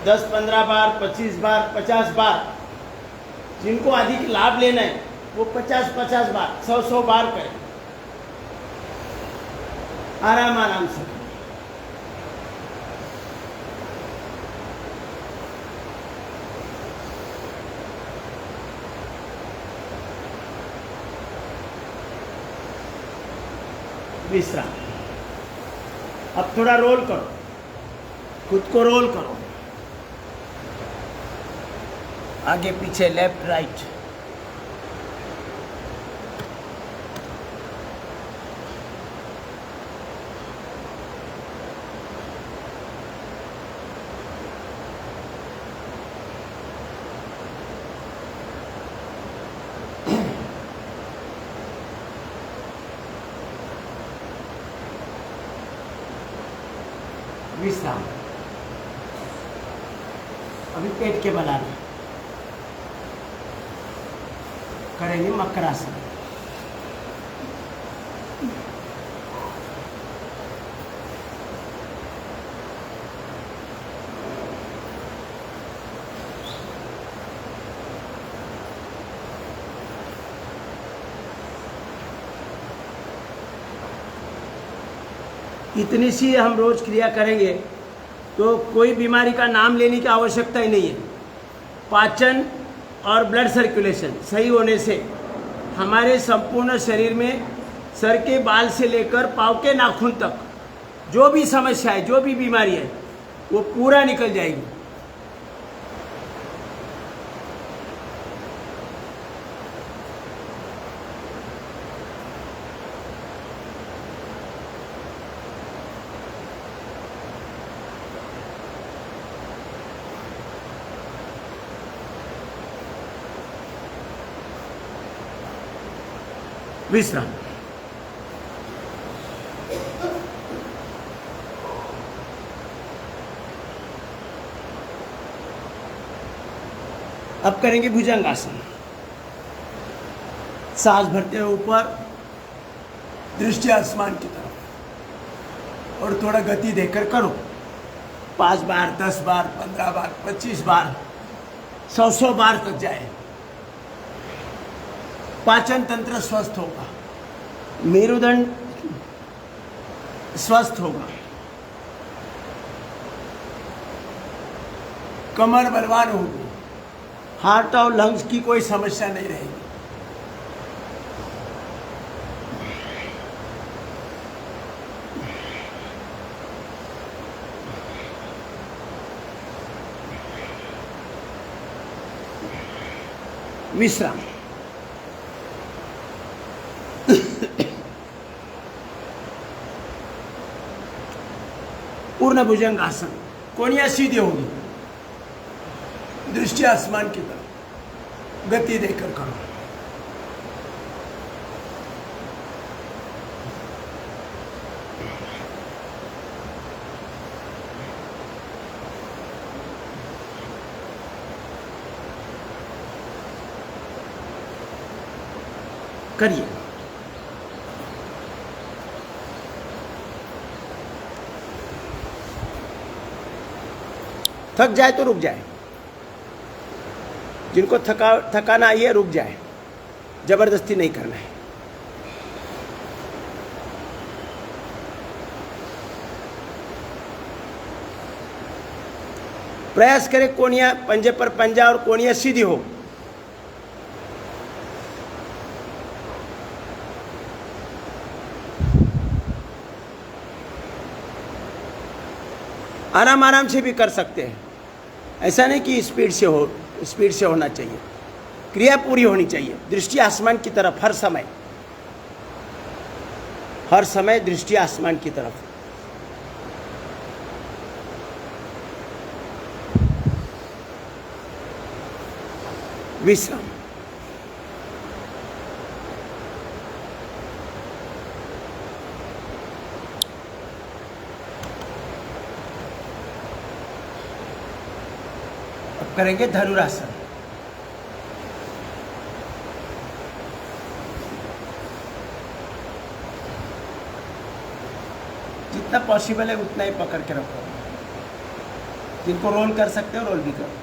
दस 15 बार, 25 बार, 50 बार, जिनको अधिक लाभ लेना है वो 50-50 बार, 100-100 बार करें, आराम आराम से। विश्राम। अब थोड़ा रोल करो, खुद को रोल करो, आगे पीछे, लेफ्ट राइट। विश्राम। अभी पेट के बल आना, करेंगे मकरासन। इतनी सी हम रोज क्रिया करेंगे तो कोई बीमारी का नाम लेने की आवश्यकता ही नहीं है। पाचन और ब्लड सर्कुलेशन सही होने से हमारे संपूर्ण शरीर में सर के बाल से लेकर पाँव के नाखून तक जो भी समस्या है, जो भी बीमारी है, वो पूरा निकल जाएगी। विश्राम। अब करेंगे भुजंगासन। सांस भरते हुए ऊपर, दृष्टि आसमान की तरफ, और थोड़ा गति देकर करो। 5 बार, 10 बार, 15 बार, 25 बार, 100-100 बार तक जाए। पाचन तंत्र स्वस्थ होगा, मेरुदंड स्वस्थ होगा, कमर बलवान होगी, हार्ट और लंग्स की कोई समस्या नहीं रहेगी। विश्राम। पूर्ण भुजंगासन। कोनियां सीधी होगी, दृष्टि आसमान की तरफ, गति देकर करो। करिए। थक जाए तो रुक जाए, जिनको थकाना आई है रुक जाए, जबरदस्ती नहीं करना है। प्रयास करें कोनिया पंजे पर पंजा और कोनिया सीधी हो, आराम आराम से भी कर सकते हैं, ऐसा नहीं कि स्पीड से होना चाहिए। क्रिया पूरी होनी चाहिए। दृष्टि आसमान की तरफ हर समय दृष्टि आसमान की तरफ। विश्राम। अब करेंगे धनुरासन। जितना पॉसिबल है उतना ही पकड़ के रखो। जिनको रोल कर सकते हो रोल भी करो।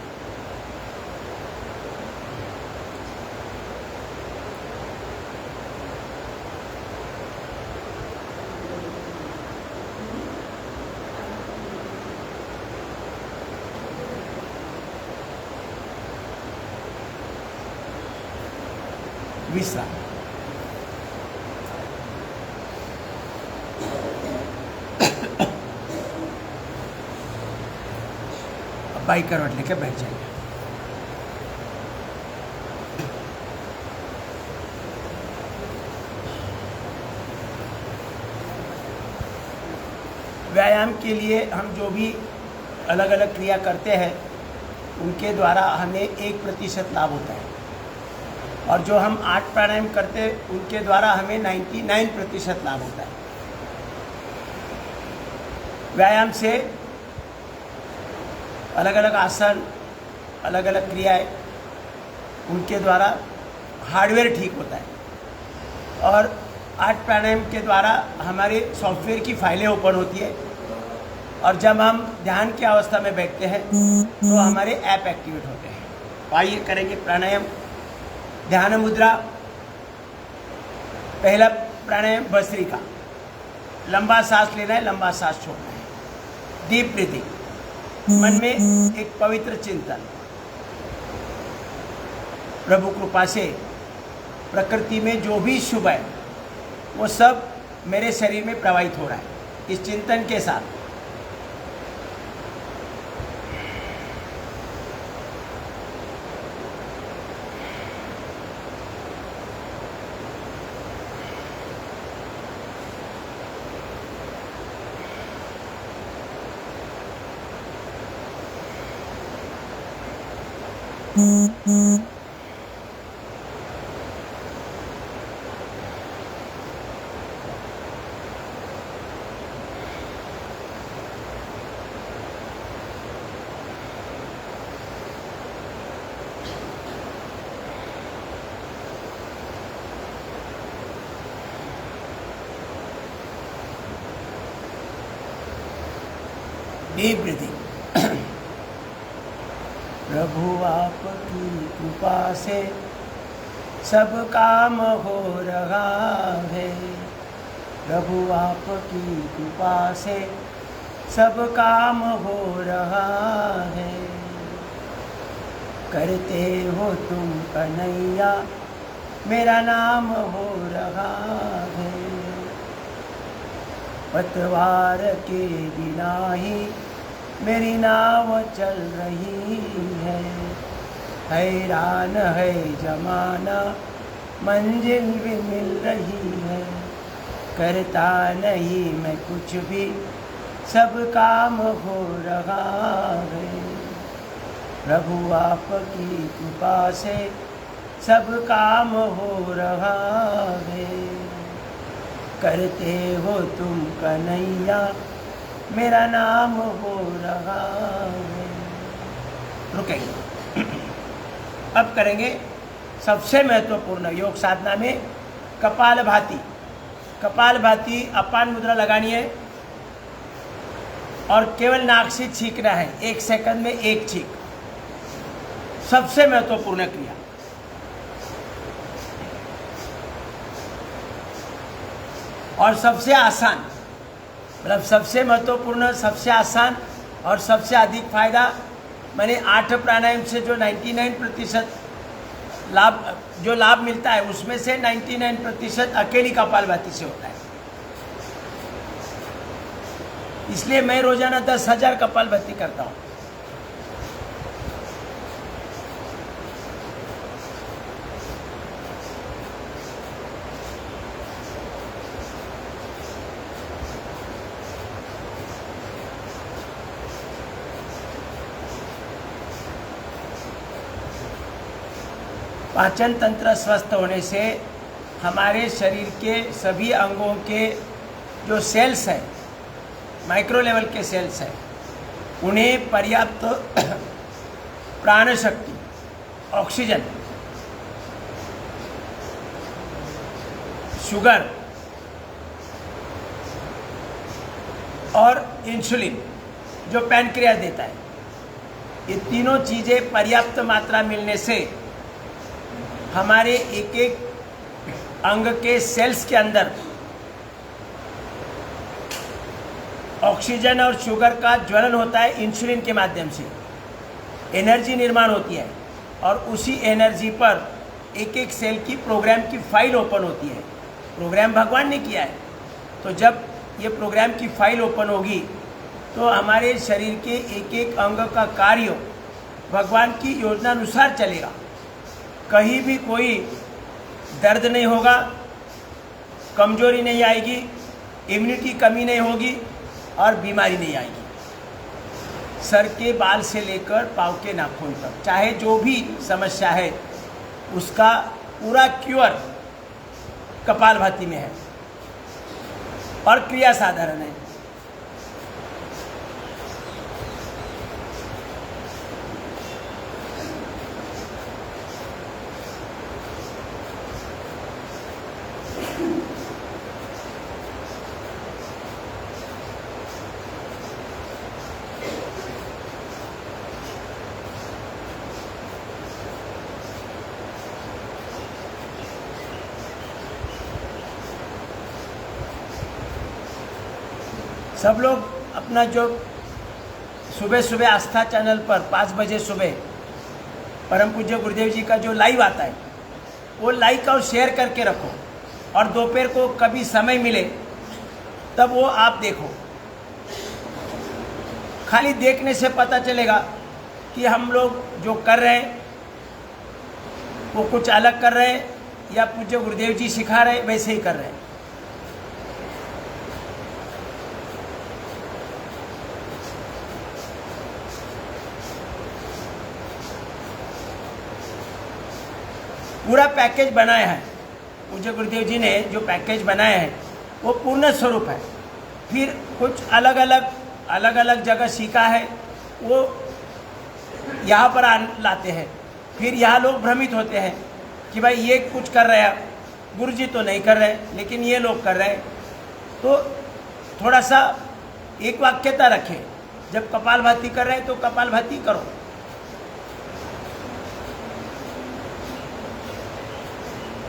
विश्राम। अब बाई करवट लेके बैठ जाइए। व्यायाम के लिए हम जो भी अलग अलग क्रिया करते हैं उनके द्वारा हमें 1% लाभ होता है, और जो हम 8 प्राणायाम करते हैं उनके द्वारा हमें 99% लाभ होता है। व्यायाम से अलग अलग आसन, अलग अलग क्रियाएं, उनके द्वारा हार्डवेयर ठीक होता है, और 8 प्राणायाम के द्वारा हमारे सॉफ्टवेयर की फाइलें ओपन होती है, और जब हम ध्यान की अवस्था में बैठते हैं तो हमारे ऐप एक्टिवेट होते हैं। आइए करेंगे प्राणायाम। ध्यान मुद्रा। पहला प्राणायाम भस्त्रिका। लंबा सांस लेना है, लंबा सांस छोड़ना है। Deep breathing. मन में एक पवित्र चिंतन। प्रभु कृपा से प्रकृति में जो भी शुभ है वो सब मेरे शरीर में प्रवाहित हो रहा है। इस चिंतन के साथ डीप ब्रीथिंग। प्रभु आपकी कृपा से सब काम हो रहा है। प्रभु आपकी कृपा से सब काम हो रहा है। करते हो तुम कन्हैया, मेरा नाम हो रहा है। पतवार के बिना ही मेरी नाव चल रही है। हैरान है जमाना, मंजिल भी मिल रही है। करता नहीं मैं कुछ भी, सब काम हो रहा है। प्रभु आपकी कृपा से सब काम हो रहा है। करते हो तुम कन्हैया, मेरा नाम हो रहा है। रुकेंगे। अब करेंगे सबसे महत्वपूर्ण योग साधना में कपालभाति। कपालभाति अपान मुद्रा लगानी है और केवल नाक से छींकना है। 1 सेकंड में 1 छींक। सबसे महत्वपूर्ण क्रिया। और सबसे आसान, मतलब सबसे महत्वपूर्ण, सबसे आसान और सबसे अधिक फायदा। मैंने 8 प्राणायाम से जो 99% लाभ मिलता है उसमें से 99% अकेली कपालभाति से होता है। इसलिए मैं रोजाना 10,000 कपालभाति करता हूँ। पाचन तंत्र स्वस्थ होने से हमारे शरीर के सभी अंगों के जो सेल्स हैं, माइक्रो लेवल के सेल्स हैं, उन्हें पर्याप्त प्राण शक्ति, ऑक्सीजन, शुगर और इंसुलिन जो पैनक्रियास देता है, ये तीनों चीज़ें पर्याप्त मात्रा मिलने से हमारे एक एक अंग के सेल्स के अंदर ऑक्सीजन और शुगर का ज्वलन होता है। इंसुलिन के माध्यम से एनर्जी निर्माण होती है और उसी एनर्जी पर एक एक सेल की प्रोग्राम की फाइल ओपन होती है। प्रोग्राम भगवान ने किया है, तो जब ये प्रोग्राम की फाइल ओपन होगी तो हमारे शरीर के एक एक अंग का कार्य भगवान की योजना अनुसार चलेगा। कहीं भी कोई दर्द नहीं होगा, कमजोरी नहीं आएगी, इम्यूनिटी कमी नहीं होगी और बीमारी नहीं आएगी। सर के बाल से लेकर पाँव के नाखून तक चाहे जो भी समस्या है उसका पूरा क्योर कपालभाति में है और क्रिया साधारण है। सब लोग अपना जो सुबह सुबह आस्था चैनल पर 5 बजे सुबह परम पूज्य गुरुदेव जी का जो लाइव आता है वो लाइक और शेयर करके रखो, और दोपहर को कभी समय मिले तब वो आप देखो। खाली देखने से पता चलेगा कि हम लोग जो कर रहे हैं वो कुछ अलग कर रहे हैं या पूज्य गुरुदेव जी सिखा रहे हैं वैसे ही कर रहे हैं। पूरा पैकेज बनाया है पूज्य गुरुदेव जी ने, जो पैकेज बनाया है वो पूर्ण स्वरूप है। फिर कुछ अलग अलग जगह सीखा है वो यहाँ पर लाते हैं। फिर यहाँ लोग भ्रमित होते हैं कि भाई ये कुछ कर रहे हैं, गुरु जी तो नहीं कर रहे लेकिन ये लोग कर रहे हैं। तो थोड़ा सा एक वाक्यता रखें, जब कपालभाति कर रहे हैं तो कपालभाति करो।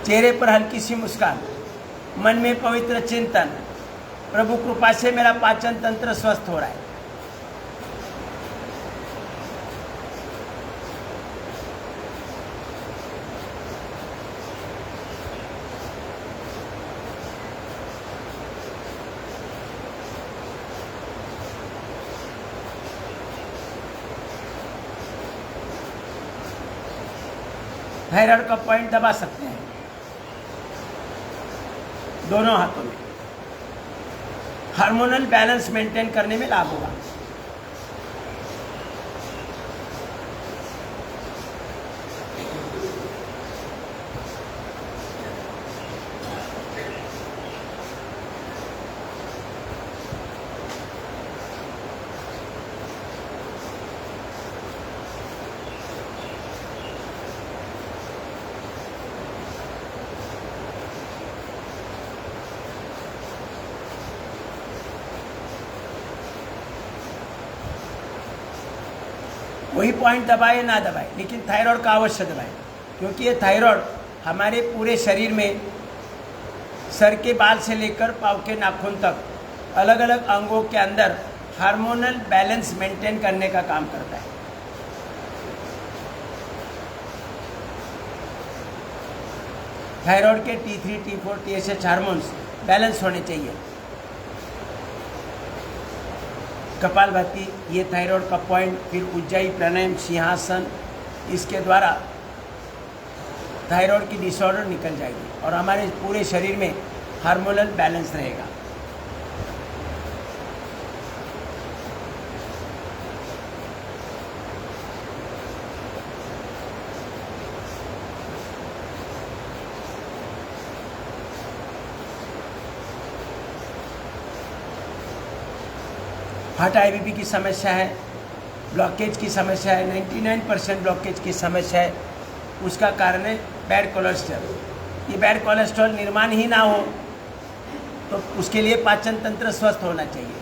चेहरे पर हल्की सी मुस्कान, मन में पवित्र चिंतन, प्रभु कृपा से मेरा पाचन तंत्र स्वस्थ हो रहा है। थायराइड का पॉइंट दबा सकते हैं दोनों हाथों में, हार्मोनल बैलेंस मेंटेन करने में लाभ होगा। वही पॉइंट दबाए ना दबाए, लेकिन थायराइड का अवश्य दबाए, क्योंकि ये थायराइड हमारे पूरे शरीर में सर के बाल से लेकर पाँव के नाखून तक अलग अलग अंगों के अंदर हार्मोनल बैलेंस मेंटेन करने का काम करता है। थायराइड के T3, T4, TSH hormones balance होने चाहिए। कपालभाति, ये थायराइड का पॉइंट, फिर उज्जाई प्राणायाम, सिंहासन, इसके द्वारा थायराइड की डिसऑर्डर निकल जाएगी और हमारे पूरे शरीर में हार्मोनल बैलेंस रहेगा। हार्ट आईबीपी की समस्या है, ब्लॉकेज की समस्या है, 99% ब्लॉकेज की समस्या है, उसका कारण है बैड कोलेस्ट्रॉल। ये बैड कोलेस्ट्रॉल निर्माण ही ना हो तो उसके लिए पाचन तंत्र स्वस्थ होना चाहिए।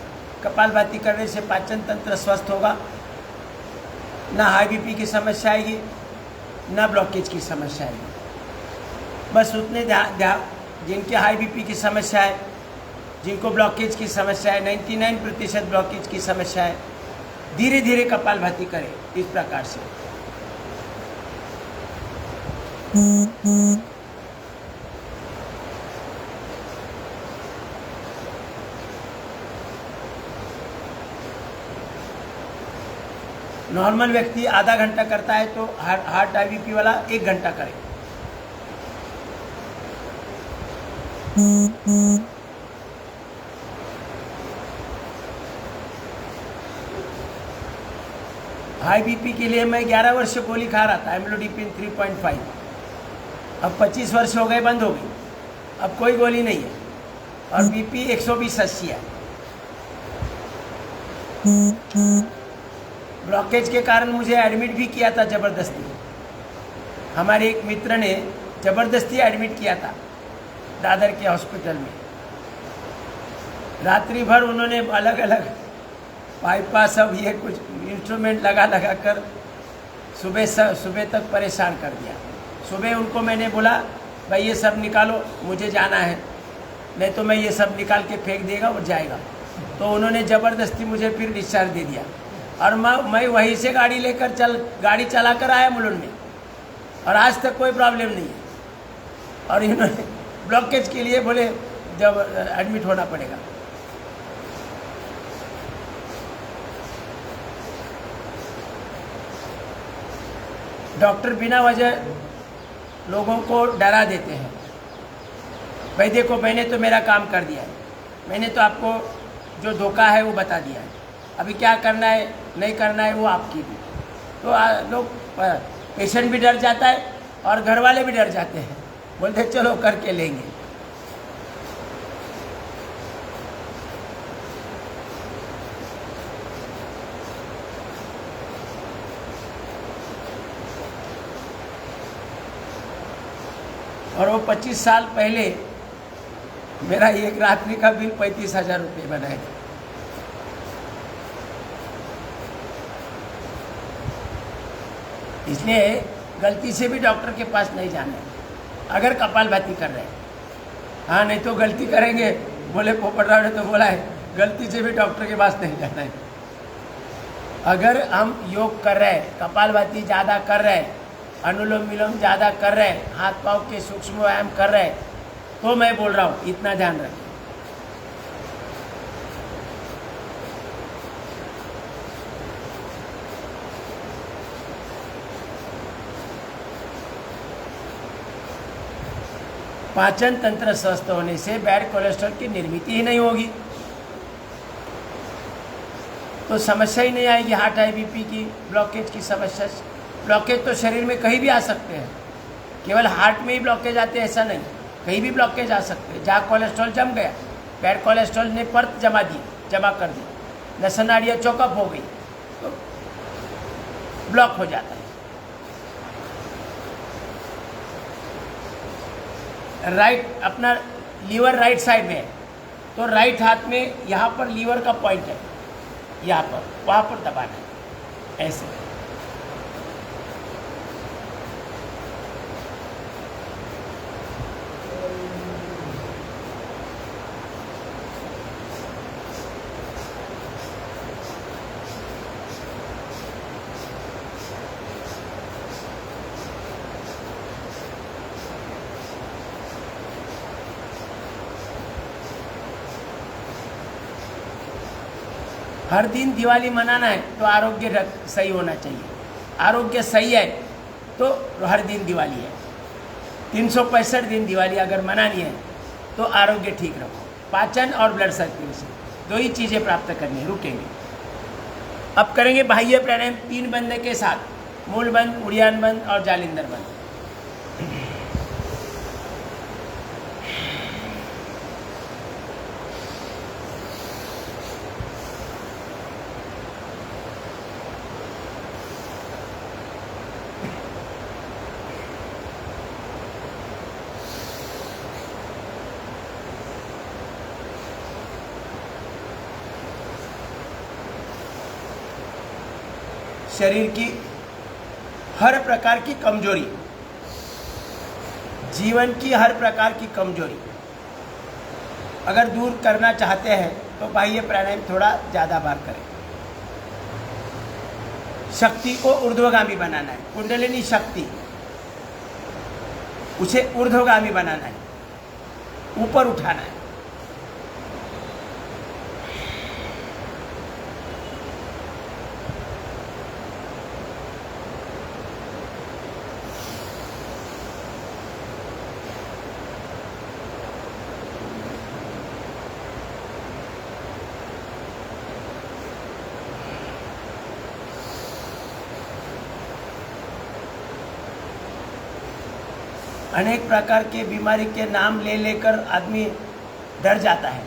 कपालभाति करने से पाचन तंत्र स्वस्थ होगा, ना हाई बीपी की समस्या आएगी, ना ब्लॉकेज की समस्या आएगी। बस उतने जिनके हाई बीपी की समस्या है, जिनको ब्लॉकेज की समस्या है, 99% ब्लॉकेज की समस्या है, धीरे धीरे कपालभाति करें इस प्रकार से। नॉर्मल व्यक्ति आधा घंटा करता है तो हार्ट आईबीपी वाला 1 घंटा करे। हाई बीपी के लिए मैं 11 वर्ष से गोली खा रहा था, एम्लोडिपिन 3.5। अब 25 वर्ष हो गए, बंद हो गई, अब कोई गोली नहीं है और बीपी 120/80 है। ब्लॉकेज के कारण मुझे एडमिट भी किया था ज़बरदस्ती। हमारे एक मित्र ने ज़बरदस्ती एडमिट किया था दादर के हॉस्पिटल में। रात्रि भर उन्होंने अलग अलग पाइपा सब ये कुछ इंस्ट्रूमेंट लगा कर सुबह तक परेशान कर दिया। सुबह उनको मैंने बोला भाई ये सब निकालो, मुझे जाना है, नहीं तो मैं ये सब निकाल के फेंक देगा और जाएगा। तो उन्होंने ज़बरदस्ती मुझे फिर डिस्चार्ज दे दिया और मैं वहीं से गाड़ी चला कर आया मुलुंड में और आज तक कोई प्रॉब्लम नहीं है। और इन्होंने ब्लॉकेज के लिए बोले जब एडमिट होना पड़ेगा। डॉक्टर बिना वजह लोगों को डरा देते हैं। भाई देखो, मैंने तो मेरा काम कर दिया है, मैंने तो आपको जो धोखा है वो बता दिया है, अभी क्या करना है नहीं करना है वो आपकी भी। तो लोग, पेशेंट भी डर जाता है और घर वाले भी डर जाते हैं, बोलते चलो करके लेंगे। और वो 25 साल पहले मेरा एक रात्रि का बिल 35,000 रुपये बनाए थे। इसलिए गलती से भी डॉक्टर के पास नहीं जाना है अगर कपालभाति कर रहे हैं। हाँ, नहीं तो गलती करेंगे, बोले पोपटराव ने तो बोला है गलती से भी डॉक्टर के पास नहीं जाना है। अगर हम योग कर रहे हैं, कपालभाति ज़्यादा कर रहे हैं, अनुलोम विलोम ज़्यादा कर रहे हैं, हाथ पाँव के सूक्ष्म व्यायाम कर रहे हैं, तो मैं बोल रहा हूँ इतना ध्यान रखें। पाचन तंत्र स्वस्थ होने से बैड कोलेस्ट्रॉल की निर्मित ही नहीं होगी, तो समस्या ही नहीं आएगी हार्ट आईबीपी की, ब्लॉकेज की समस्या। ब्लॉकेज तो शरीर में कहीं भी आ सकते हैं, केवल हार्ट में ही ब्लॉकेज आते हैं ऐसा नहीं, कहीं भी ब्लॉकेज आ सकते हैं। जहाँ कोलेस्ट्रॉल जम गया, बैड कोलेस्ट्रॉल ने परत जमा कर दी, नसा नाड़ियाँ चौकअप हो गई तो ब्लॉक हो जाता है। राइट, अपना लीवर राइट साइड में है तो राइट हाथ में यहाँ पर लीवर का पॉइंट है, यहाँ पर, वहाँ पर दबाना है ऐसे। हर दिन दिवाली मनाना है तो आरोग्य सही होना चाहिए। आरोग्य सही है तो हर दिन दिवाली है। 365 दिन दिवाली अगर मनानी है तो आरोग्य ठीक रखो, पाचन और ब्लड सर्कुलेशन, दो ही चीज़ें प्राप्त करनी है। रुकेंगे, अब करेंगे बाह्य प्राणायाम 3 बंद के साथ, मूल बंद, उड़ियान बंद और जालिंदर बंद। शरीर की हर प्रकार की कमजोरी, जीवन की हर प्रकार की कमजोरी अगर दूर करना चाहते हैं तो बाह्य प्राणायाम थोड़ा ज़्यादा बार करें। शक्ति को ऊर्ध्वगामी बनाना है, कुंडलिनी शक्ति, उसे ऊर्ध्वगामी बनाना है, ऊपर उठाना है। अनेक प्रकार के बीमारी के नाम ले लेकर आदमी डर जाता है।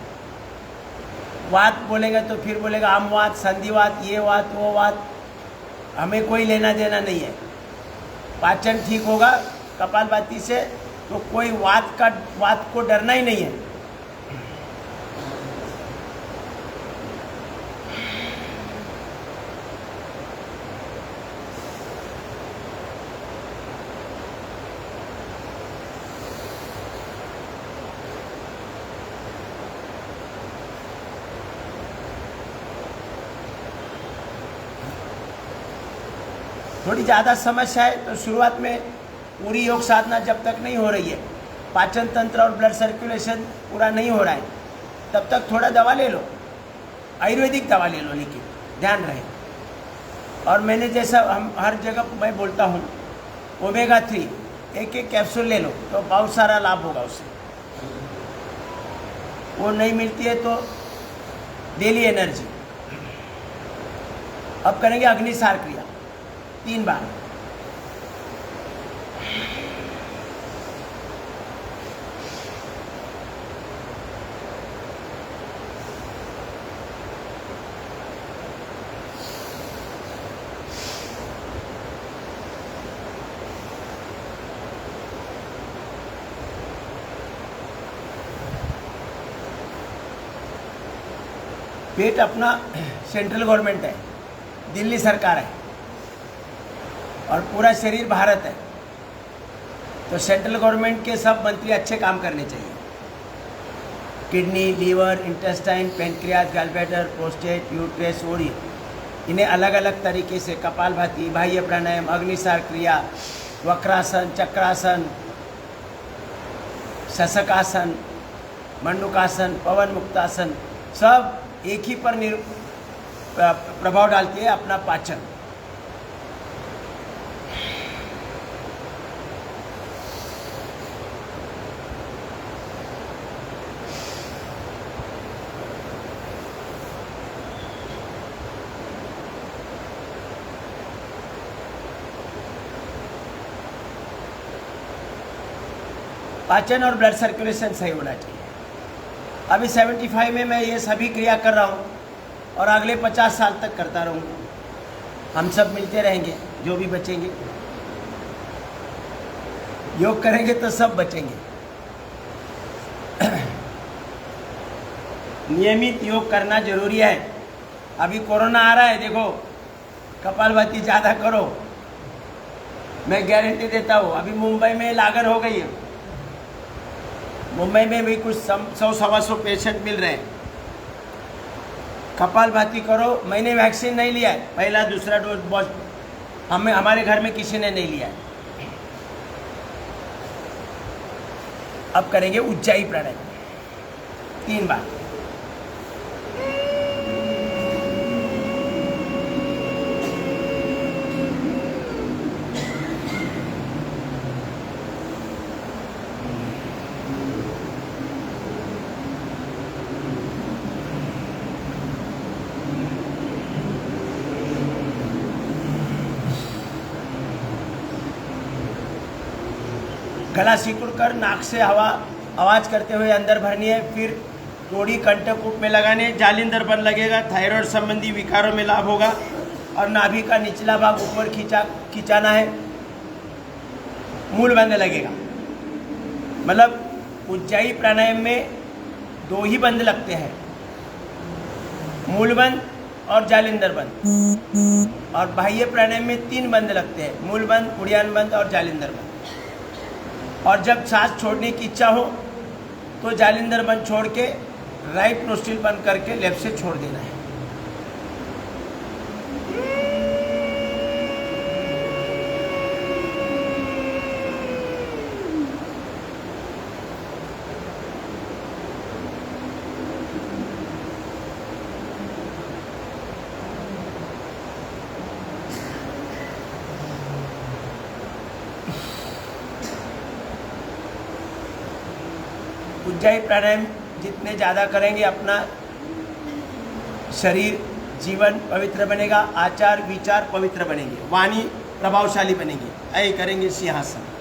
वात बोलेगा तो फिर बोलेगा आमवात, संधिवात, ये वात, वो वात, हमें कोई लेना देना नहीं है। पाचन ठीक होगा कपालभाति से तो कोई वात को डरना ही नहीं है। थोड़ी ज़्यादा समस्या है तो शुरुआत में पूरी योग साधना जब तक नहीं हो रही है, पाचन तंत्र और ब्लड सर्कुलेशन पूरा नहीं हो रहा है, तब तक थोड़ा दवा ले लो, आयुर्वेदिक दवा ले लो, लेकिन ध्यान रहे। और मैंने जैसा हम हर जगह मैं बोलता हूँ, ओमेगा 3 एक कैप्सूल ले लो तो बहुत सारा लाभ होगा उससे। वो नहीं मिलती है तो डेली एनर्जी। अब करेंगे अग्निसार क्रिया 3 बार। पेट अपना सेंट्रल गवर्नमेंट है, दिल्ली सरकार है और पूरा शरीर भारत है, तो सेंट्रल गवर्नमेंट के सब मंत्री अच्छे काम करने चाहिए। Kidney, liver, intestine, pancreas, gallbladder, prostate, uterus, ओरी, इन्हें अलग अलग तरीके से कपालभाति, बाह्य प्राणायाम, अग्निसार क्रिया, वक्रासन, चक्रासन, शशकासन, मंडूकासन, पवन मुक्तासन, सब एक ही पर प्रभाव डालती है, अपना पाचन। पाचन और ब्लड सर्कुलेशन सही होना चाहिए। अभी 75 में मैं ये सभी क्रिया कर रहा हूँ और अगले 50 साल तक करता रहूँगा। हम सब मिलते रहेंगे, जो भी बचेंगे। योग करेंगे तो सब बचेंगे। नियमित योग करना जरूरी है। अभी कोरोना आ रहा है, देखो, कपालभाति ज़्यादा करो, मैं गारंटी देता हूँ। अभी मुंबई में लागर हो गई है, मुंबई में भी कुछ 100-125 पेशेंट मिल रहे हैं। कपालभाति करो। मैंने वैक्सीन नहीं लिया है, पहला दूसरा डोज बहुत, हमारे घर में किसी ने नहीं लिया है। अब करेंगे उज्जाई प्राणायाम 3 बार। गला सिकुड़कर नाक से हवा आवाज़ करते हुए अंदर भरनी है। फिर रोड़ी कंठकूट में लगाने, जालिंदर बंद लगेगा, थायराइड संबंधी विकारों में लाभ होगा। और नाभि का निचला भाग ऊपर खिंचाना है, मूल बंद लगेगा। मतलब उज्जाई प्राणायाम में 2 ही बंद लगते हैं, मूल बंद और जालिंदर बंद। और बाह्य प्राणायाम में 3 बंद लगते हैं, मूल बंद, उड़ियान बंद और जालिंदर बंद। और जब सांस छोड़ने की इच्छा हो तो जालिंदर बंद छोड़ के राइट नोस्ट्रिल बंद करके लेफ्ट से छोड़ देना है। उज्जाई प्राणायाम जितने ज़्यादा करेंगे अपना शरीर, जीवन पवित्र बनेगा, आचार विचार पवित्र बनेंगे, वाणी प्रभावशाली बनेगी। ऐ करेंगे सिंहासन।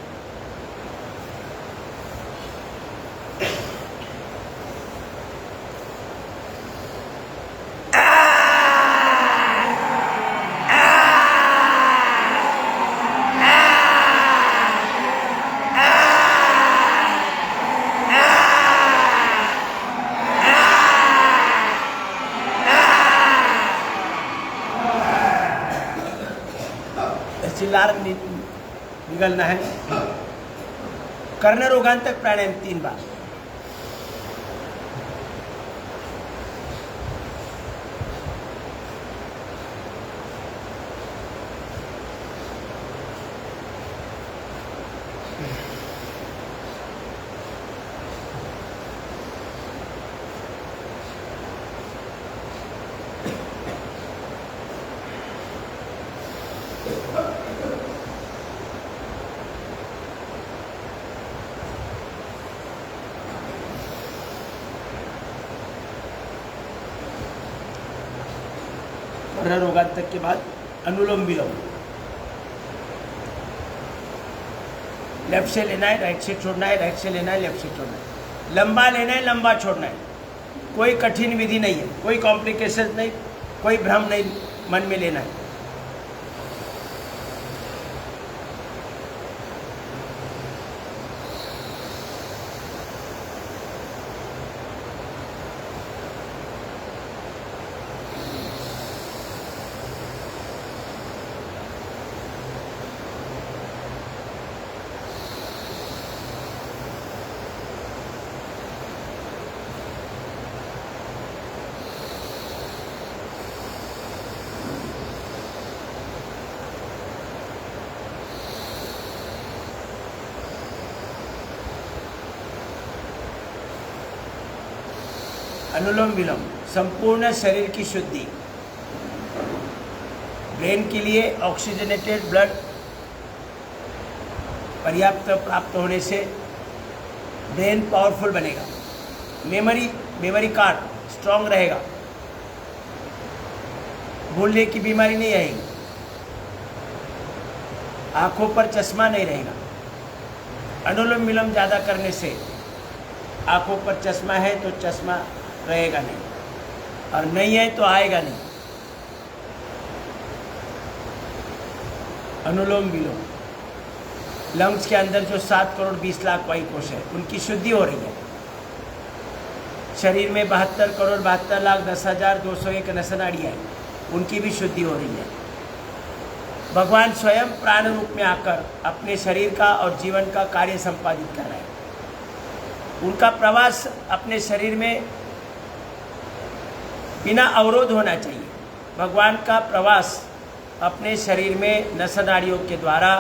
चिल्लार निगलना है। कर्ण रोगांतक प्राणायाम 3 बार। कर्ण रोगांतक के बाद अनुलोम विलोम। लेफ्ट से लेना है, राइट से छोड़ना है, राइट से लेना है, लेफ्ट से छोड़ना है। लंबा लेना है, लंबा छोड़ना है। कोई कठिन विधि नहीं है, कोई कॉम्प्लिकेशन नहीं, कोई भ्रम नहीं मन में लेना है। अनुलोम विलोम संपूर्ण शरीर की शुद्धि। ब्रेन के लिए ऑक्सीजनेटेड ब्लड पर्याप्त प्राप्त होने से ब्रेन पावरफुल बनेगा, मेमोरी कार्ड स्ट्रांग रहेगा, भूलने की बीमारी नहीं आएगी, आंखों पर चश्मा नहीं रहेगा। अनुलोम विलोम ज़्यादा करने से आंखों पर चश्मा है तो चश्मा रहेगा नहीं, और नहीं है तो आएगा नहीं। अनुलोम विलोम लंग्स के अंदर जो 7 करोड़ 20 लाख वायु कोश है उनकी शुद्धि हो रही है। शरीर में 72 करोड़ 72 लाख 10,201 नसनाड़ियाँ हैं, उनकी भी शुद्धि हो रही है। भगवान स्वयं प्राण रूप में आकर अपने शरीर का और जीवन का कार्य संपादित कर रहे हैं। उनका प्रवास अपने शरीर में बिना अवरोध होना चाहिए। भगवान का प्रवास अपने शरीर में नसनाड़ियों के द्वारा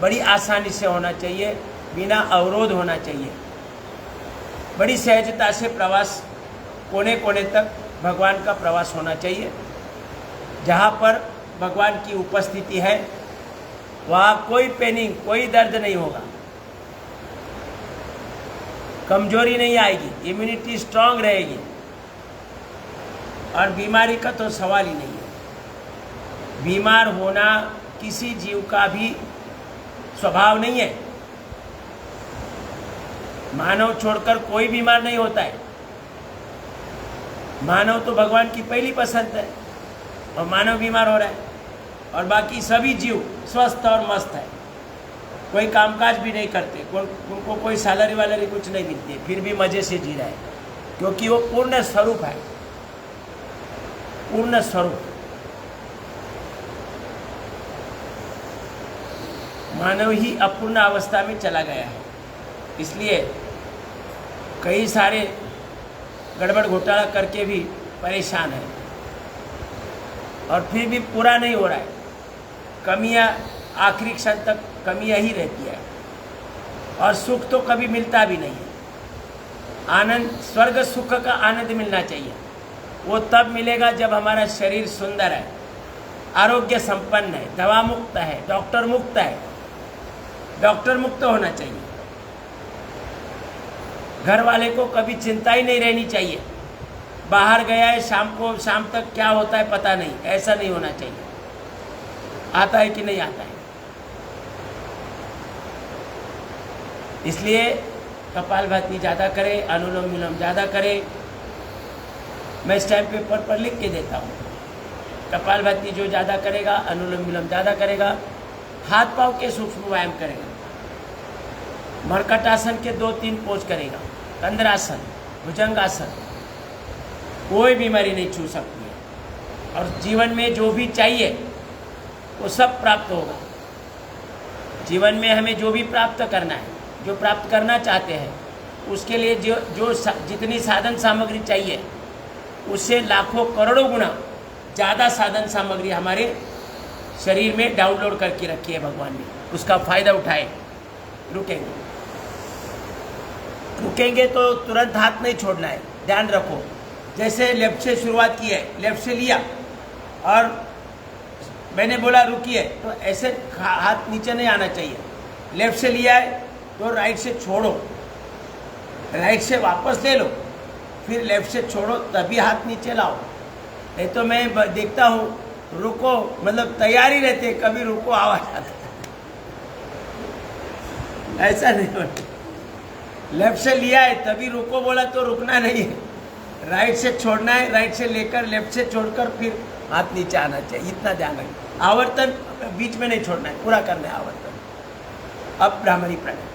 बड़ी आसानी से होना चाहिए, बिना अवरोध होना चाहिए। बड़ी सहजता से प्रवास कोने कोने तक भगवान का प्रवास होना चाहिए। जहाँ पर भगवान की उपस्थिति है वहाँ कोई पेनिंग, कोई दर्द नहीं होगा, कमजोरी नहीं आएगी, इम्यूनिटी स्ट्रांग रहेगी, और बीमारी का तो सवाल ही नहीं है। बीमार होना किसी जीव का भी स्वभाव नहीं है। मानव छोड़कर कोई बीमार नहीं होता है। मानव तो भगवान की पहली पसंद है और मानव बीमार हो रहा है, और बाकी सभी जीव स्वस्थ और मस्त है। कोई कामकाज भी नहीं करते, उनको कोई सैलरी वालरी कुछ नहीं मिलती है, फिर भी मजे से जी रहा है, क्योंकि वो पूर्ण स्वरूप है, पूर्ण स्वरूप। मानव ही अपूर्ण अवस्था में चला गया है, इसलिए कई सारे गड़बड़ घोटाला करके भी परेशान है, और फिर भी पूरा नहीं हो रहा है। कमियां आखिरी क्षण तक कमियां ही रहती है, और सुख तो कभी मिलता भी नहीं है। आनंद, स्वर्ग सुख का आनंद मिलना चाहिए, वो तब मिलेगा जब हमारा शरीर सुंदर है, आरोग्य संपन्न है, दवा मुक्त है, डॉक्टर मुक्त है। डॉक्टर मुक्त होना चाहिए। घर वाले को कभी चिंता ही नहीं रहनी चाहिए, बाहर गया है शाम तक क्या होता है पता नहीं, ऐसा नहीं होना चाहिए। आता है कि नहीं आता है। इसलिए कपालभाति ज़्यादा करें, अनुलोम विलोम ज़्यादा करें। मैं स्टैम्प पेपर पर लिख के देता हूँ। कपालभाति जो ज़्यादा करेगा, अनुलोम विलोम ज़्यादा करेगा, हाथ पांव के सूक्ष्म व्यायाम करेगा, मरकटासन के 2-3 पोज करेगा, कंदरासन, भुजंगासन, कोई बीमारी नहीं छू सकती है। और जीवन में जो भी चाहिए वो सब प्राप्त होगा। जीवन में हमें जो भी प्राप्त करना है, जो प्राप्त करना चाहते हैं, उसके लिए जितनी साधन सामग्री चाहिए उससे लाखों करोड़ों गुना ज़्यादा साधन सामग्री हमारे शरीर में डाउनलोड करके रखी है भगवान ने। उसका फायदा उठाए। रुकेंगे तो तुरंत हाथ नहीं छोड़ना है, ध्यान रखो। जैसे लेफ्ट से शुरुआत की है, लेफ्ट से लिया और मैंने बोला रुकिए, तो ऐसे हाथ नीचे नहीं आना चाहिए। लेफ्ट से लिया है तो राइट से छोड़ो, राइट से वापस ले लो, फिर लेफ्ट से छोड़ो, तभी हाथ नीचे लाओ। नहीं तो मैं देखता हूँ रुको मतलब तैयारी रहते, कभी रुको आवाज आता, ऐसा नहीं होता। लेफ्ट से लिया है तभी रुको बोला तो रुकना नहीं है, राइट से छोड़ना है, राइट से लेकर लेफ्ट से छोड़कर फिर हाथ नीचे आना चाहिए। इतना ध्यान रखें। आवर्तन बीच में नहीं छोड़ना है, पूरा करना है आवर्तन। अब भ्रामरी प्राणायाम।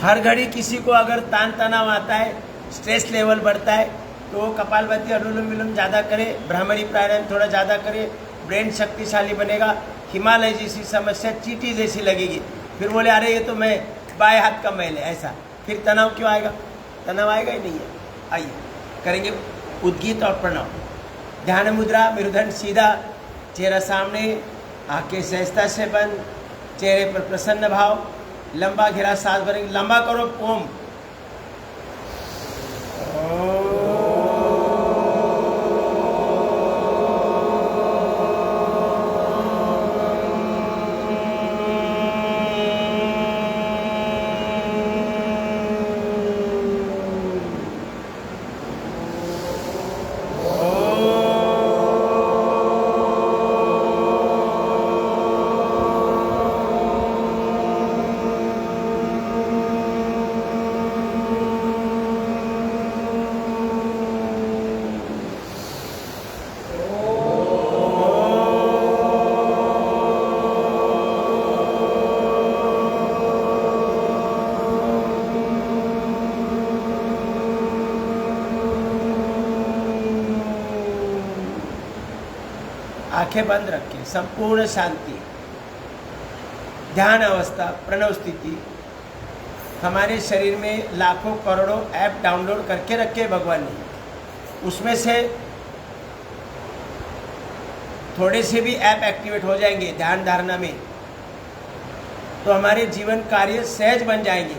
हर घड़ी किसी को अगर तान तनाव आता है, स्ट्रेस लेवल बढ़ता है, तो कपालभाति अनुलोम विलोम ज़्यादा करे, भ्रामरी प्राणायाम थोड़ा ज़्यादा करे, ब्रेन शक्तिशाली बनेगा। हिमालय जैसी समस्या चींटी जैसी लगेगी, फिर बोले अरे ये तो मैं बाएं हाथ का मैल है, ऐसा फिर तनाव क्यों आएगा? तनाव आएगा ही नहीं है। आइए करेंगे उद्गीत और प्रणव। ध्यान मुद्रा, मेरुदंड सीधा, चेहरा सामने, आंखें सहजता से बंद, चेहरे पर प्रसन्न भाव, लंबा घेरा सांस भरेंगे, लंबा करो ओम। आंखें बंद रखें, संपूर्ण शांति। ध्यान अवस्था, प्रणव स्थिति। हमारे शरीर में लाखों करोड़ों ऐप डाउनलोड करके रखे भगवान ने, उसमें से थोड़े से भी ऐप एक्टिवेट हो जाएंगे ध्यान धारणा में, तो हमारे जीवन कार्य सहज बन जाएंगे,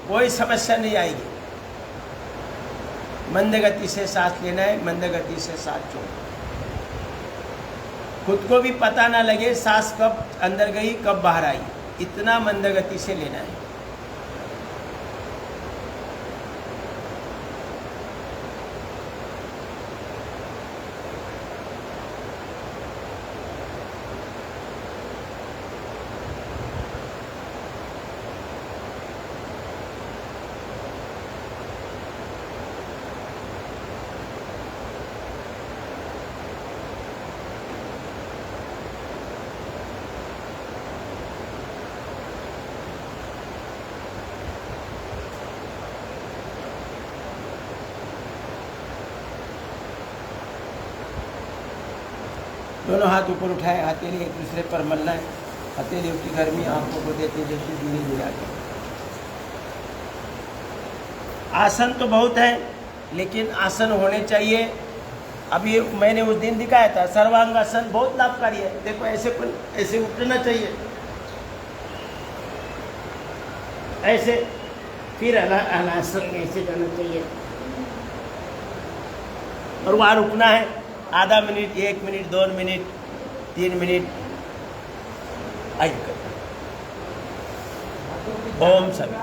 कोई समस्या नहीं आएगी। मंद गति से सांस लेना है, मंद गति से सांस छोड़ना, खुद को भी पता ना लगे सांस कब अंदर गई कब बाहर आई, इतना मंद गति से लेना है। दोनों हाथ ऊपर उठाए, हथेली एक दूसरे पर मलना है, हथेली की गर्मी आंखों को देते जैसे धीरे धीरे आगे। आसन तो बहुत है, लेकिन आसन होने चाहिए। अब ये मैंने उस दिन दिखाया था, सर्वांगासन बहुत लाभकारी है। देखो ऐसे उठना चाहिए, ऐसे, फिर हलासन में ऐसे करना चाहिए, और वहाँ रुकना है आधा मिनट, 1 मिनट, 2 मिनट, 3 मिनट। आइए ओम सभी।